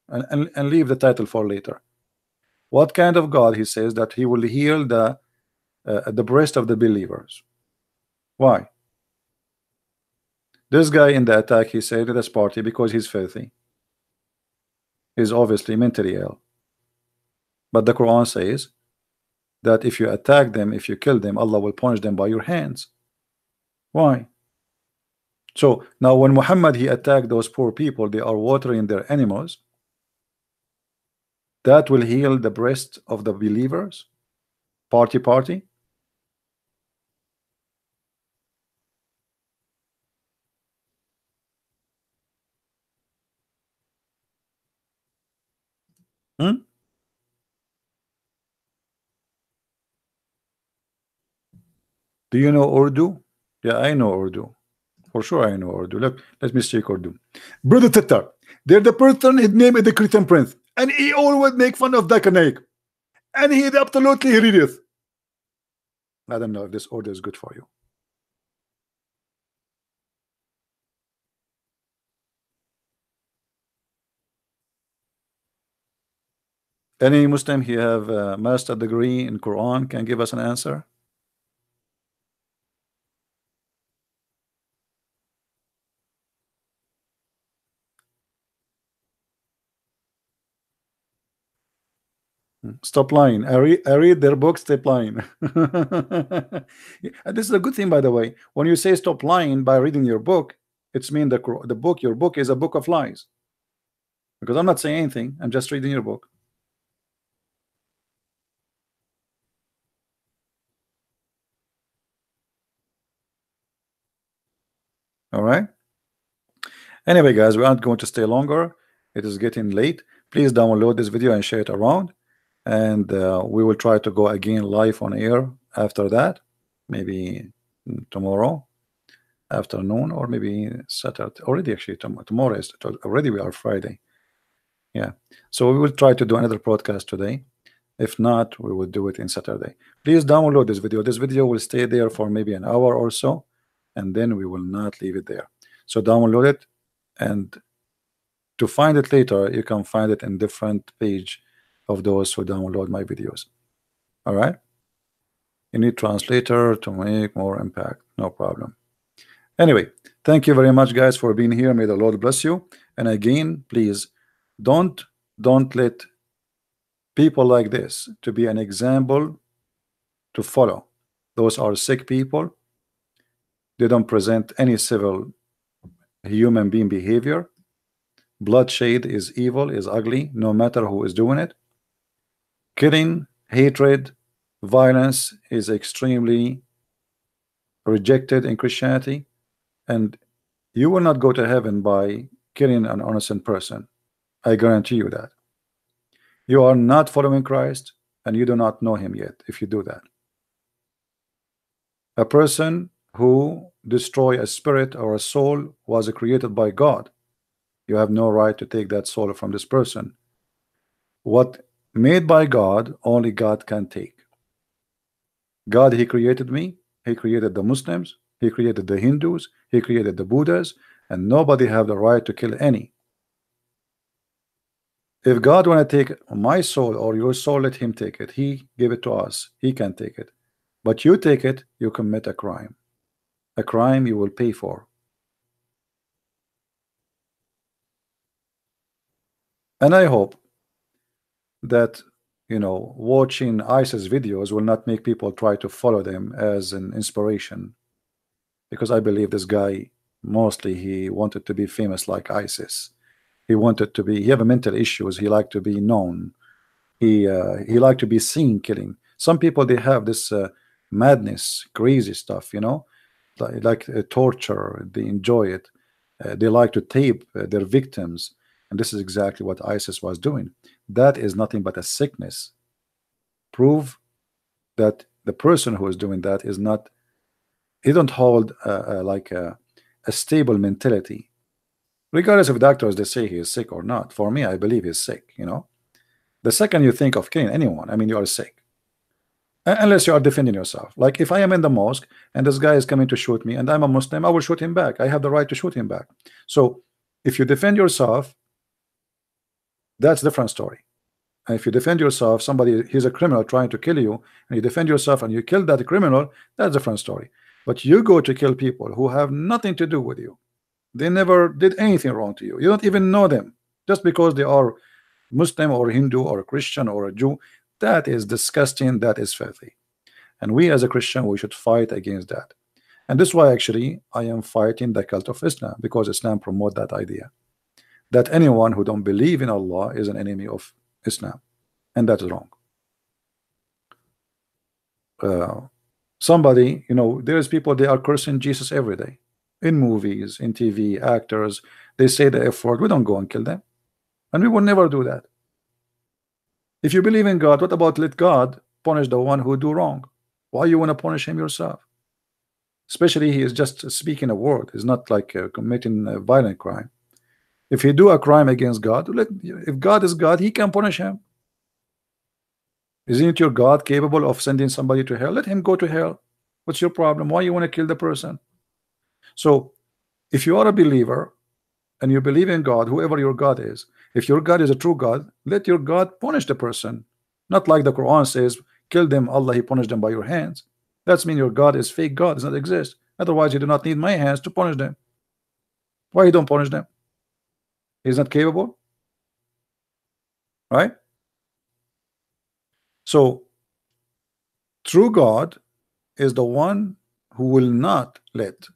and leave the title for later. What kind of God he says that he will heal the breast of the believers? Why? This guy in the attack, he said, let us party because he's filthy. He's obviously mentally ill. But the Quran says that if you attack them, if you kill them, Allah will punish them by your hands. Why? So now when Muhammad he attacked those poor people, they are watering their animals. That will heal the breast of the believers. Party. Hmm? Do you know Urdu? Yeah, I know Urdu. For sure I know Urdu. Look, let me speak Urdu. Brother Tatar, they're the person, his name is the Christian Prince, and he always make fun of Dakanek. And he absolutely hideous. I don't know if this order is good for you. Any Muslim who have a master degree in Quran can give us an answer. Stop lying. I read their books, stop lying. And this is a good thing, by the way. When you say stop lying by reading your book, it's mean the book, your book is a book of lies. Because I'm not saying anything, I'm just reading your book. All right. Anyway, guys, we aren't going to stay longer. It is getting late. Please download this video and share it around. And we will try to go again live on air after that, maybe tomorrow afternoon, or maybe Saturday. Already, actually, tomorrow is already, we are Friday. Yeah. So we will try to do another podcast today. If not, we will do it in Saturday. Please download this video. This video will stay there for maybe an hour or so, and then we will not leave it there. So download it, and to find it later, you can find it in different page of those who download my videos. All right. You need translator to make more impact. No problem. Anyway, thank you very much, guys, for being here. May the Lord bless you. And again, please don't let people like this to be an example to follow. Those are sick people. They don't present any civil human being behavior. Bloodshed is evil, is ugly, no matter who is doing it. Killing, hatred, violence is extremely rejected in Christianity, and you will not go to heaven by killing an innocent person. I guarantee you that. You are not following Christ, and you do not know him yet if you do that. A person who destroy a spirit or a soul was created by God. You have no right to take that soul from this person. What made by God, only God can take. God, he created me, he created the Muslims, he created the Hindus, he created the Buddhas, and nobody have the right to kill any. If God want to take my soul or your soul, let him take it. He gave it to us, he can take it. But you take it, you commit a crime. A crime you will pay for. And I hope that, you know, watching ISIS videos will not make people try to follow them as an inspiration, because I believe this guy, mostly he wanted to be famous like ISIS. He wanted to be, he have a mental issues, he liked to be known, he liked to be seen killing. Some people, they have this madness, crazy stuff, you know, like torture, they enjoy it. They like to tape their victims, and this is exactly what ISIS was doing. That is nothing but a sickness. Prove that the person who is doing that is not, he don't hold like a stable mentality, regardless of doctors they say he is sick or not. For me, I believe he's sick. You know, the second you think of killing anyone, I mean, you are sick. Unless you are defending yourself. Like if I am in the mosque and this guy is coming to shoot me and I'm a Muslim, I will shoot him back. I have the right to shoot him back. So if you defend yourself, that's a different story. And if you defend yourself, somebody, he's a criminal trying to kill you, and you defend yourself and you kill that criminal, that's a different story. But you go to kill people who have nothing to do with you. They never did anything wrong to you. You don't even know them. Just because they are Muslim or Hindu or a Christian or a Jew, that is disgusting, that is filthy. And we as a Christian, we should fight against that. And this is why actually I am fighting the cult of Islam, because Islam promote that idea that anyone who don't believe in Allah is an enemy of Islam, and that is wrong. Somebody, you know, there's people, they are cursing Jesus every day in movies, in TV, actors, they say the F word. We don't go and kill them, and we will never do that. If you believe in God, what about let God punish the one who do wrong? Why you want to punish him yourself? Especially he is just speaking a word. He's not like committing a violent crime. If he do a crime against God, if God is God, he can punish him. Isn't your God capable of sending somebody to hell? Let him go to hell. What's your problem? Why you want to kill the person? So if you are a believer and you believe in God, whoever your God is, if your God is a true God, let your God punish the person. Not like the Quran says, kill them, Allah, he punished them by your hands. That's mean your God is fake God, does not exist. Otherwise, you do not need my hands to punish them. Why you don't punish them? He's not capable, right? So true God is the one who will not let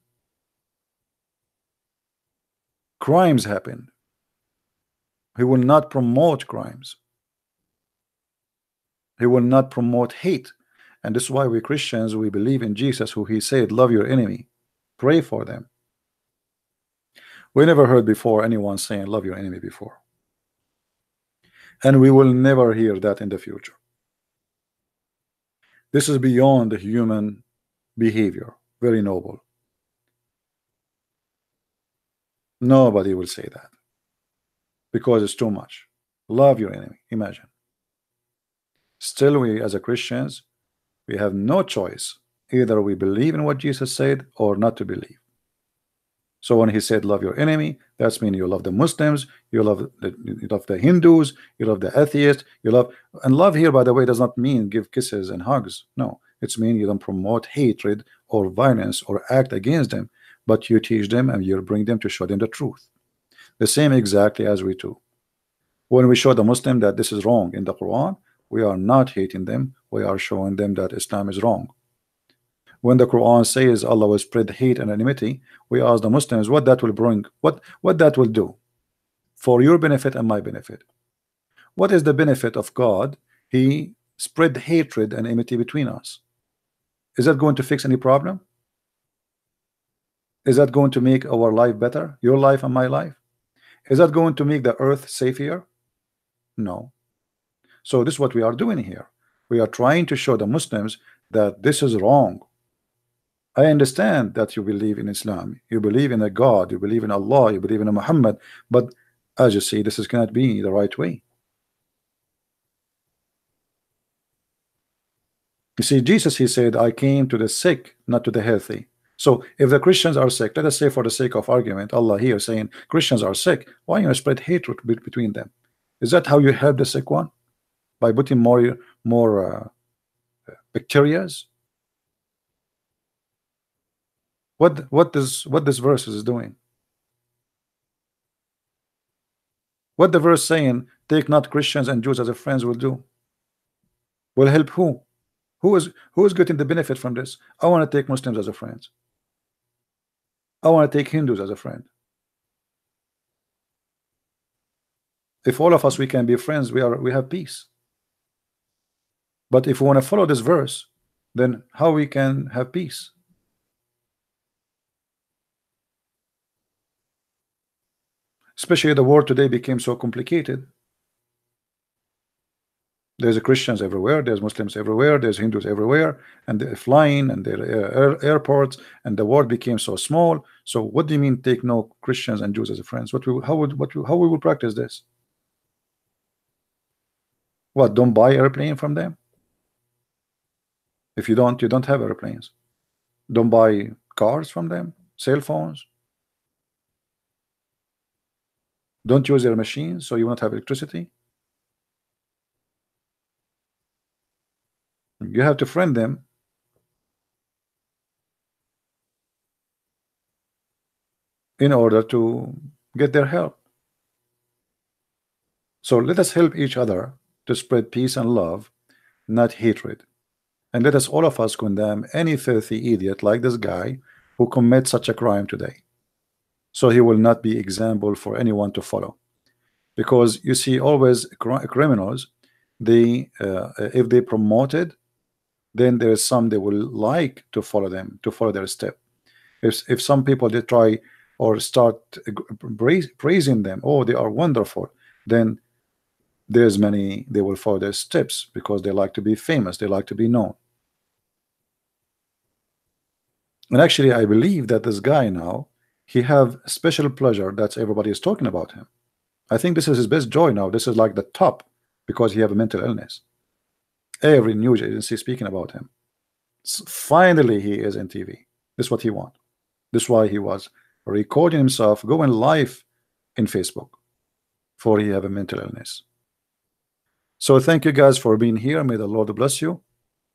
crimes happen. He will not promote crimes. He will not promote hate. And this is why we Christians, we believe in Jesus, who he said, love your enemy, pray for them. We never heard before anyone saying love your enemy before, and we will never hear that in the future. This is beyond the human behavior, very noble. Nobody will say that because it's too much. Love your enemy, imagine. Still, we as a Christians, we have no choice. Either we believe in what Jesus said or not to believe. So when he said love your enemy, that's mean you love the Muslims, you love the Hindus, you love the atheists, you love, and love here, by the way, does not mean give kisses and hugs. No, it's mean you don't promote hatred or violence or act against them, but you teach them and you bring them to show them the truth. The same exactly as we do. When we show the Muslim that this is wrong in the Quran, we are not hating them, we are showing them that Islam is wrong. When the Quran says Allah will spread hate and enmity, we ask the Muslims what that will bring, what that will do for your benefit and my benefit. What is the benefit of God? He spread hatred and enmity between us. Is that going to fix any problem? Is that going to make our life better, your life and my life? Is that going to make the earth safer? No. So this is what we are doing here. We are trying to show the Muslims that this is wrong. I understand that you believe in Islam, you believe in a God, you believe in Allah, you believe in a Muhammad, but as you see, this cannot be the right way. You see, Jesus, he said, I came to the sick, not to the healthy. So if the Christians are sick, let us say for the sake of argument, Allah here saying Christians are sick, why you spread hatred between them? Is that how you help the sick one? By putting more bacterias? What this verse is doing? What the verse saying, take not Christians and Jews as a friends will do? Will help who? Who is getting the benefit from this? I want to take Muslims as a friends. I want to take Hindus as a friend. If all of us we can be friends, we have peace. But if we want to follow this verse, then how we can have peace? Especially the world today became so complicated. There's Christians everywhere, there's Muslims everywhere, there's Hindus everywhere, and they're flying and they're airports, and the world became so small. So what do you mean take no Christians and Jews as friends? How we will practice this? What, don't buy airplane from them? If you don't have airplanes. Don't buy cars from them, cell phones. Don't use their machines, so you won't have electricity. You have to friend them in order to get their help. So let us help each other to spread peace and love, not hatred. And let us all of us condemn any filthy idiot like this guy who commits such a crime today, so he will not be example for anyone to follow. Because you see, always criminals, they if they promoted, then there is some they will like to follow them, to follow their step. If some people they try or start praising them, oh they are wonderful, then there's many they will follow their steps because they like to be famous, they like to be known. And actually, I believe that this guy now, he have special pleasure that everybody is talking about him. I think this is his best joy now. This is like the top because he have a mental illness. Every news agency speaking about him. Finally, he is in TV. This is what he want. This is why he was recording himself going live in Facebook for he have a mental illness. So thank you guys for being here. May the Lord bless you.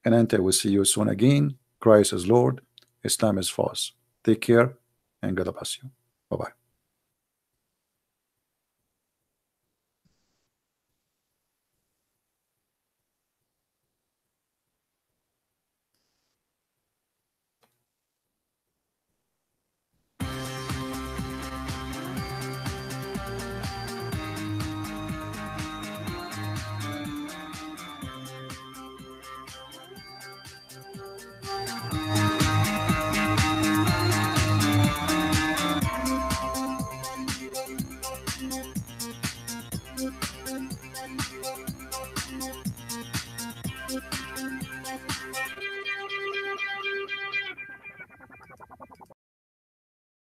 And until we see you soon again, Christ is Lord, Islam is false. Take care and God bless you. Bye-bye.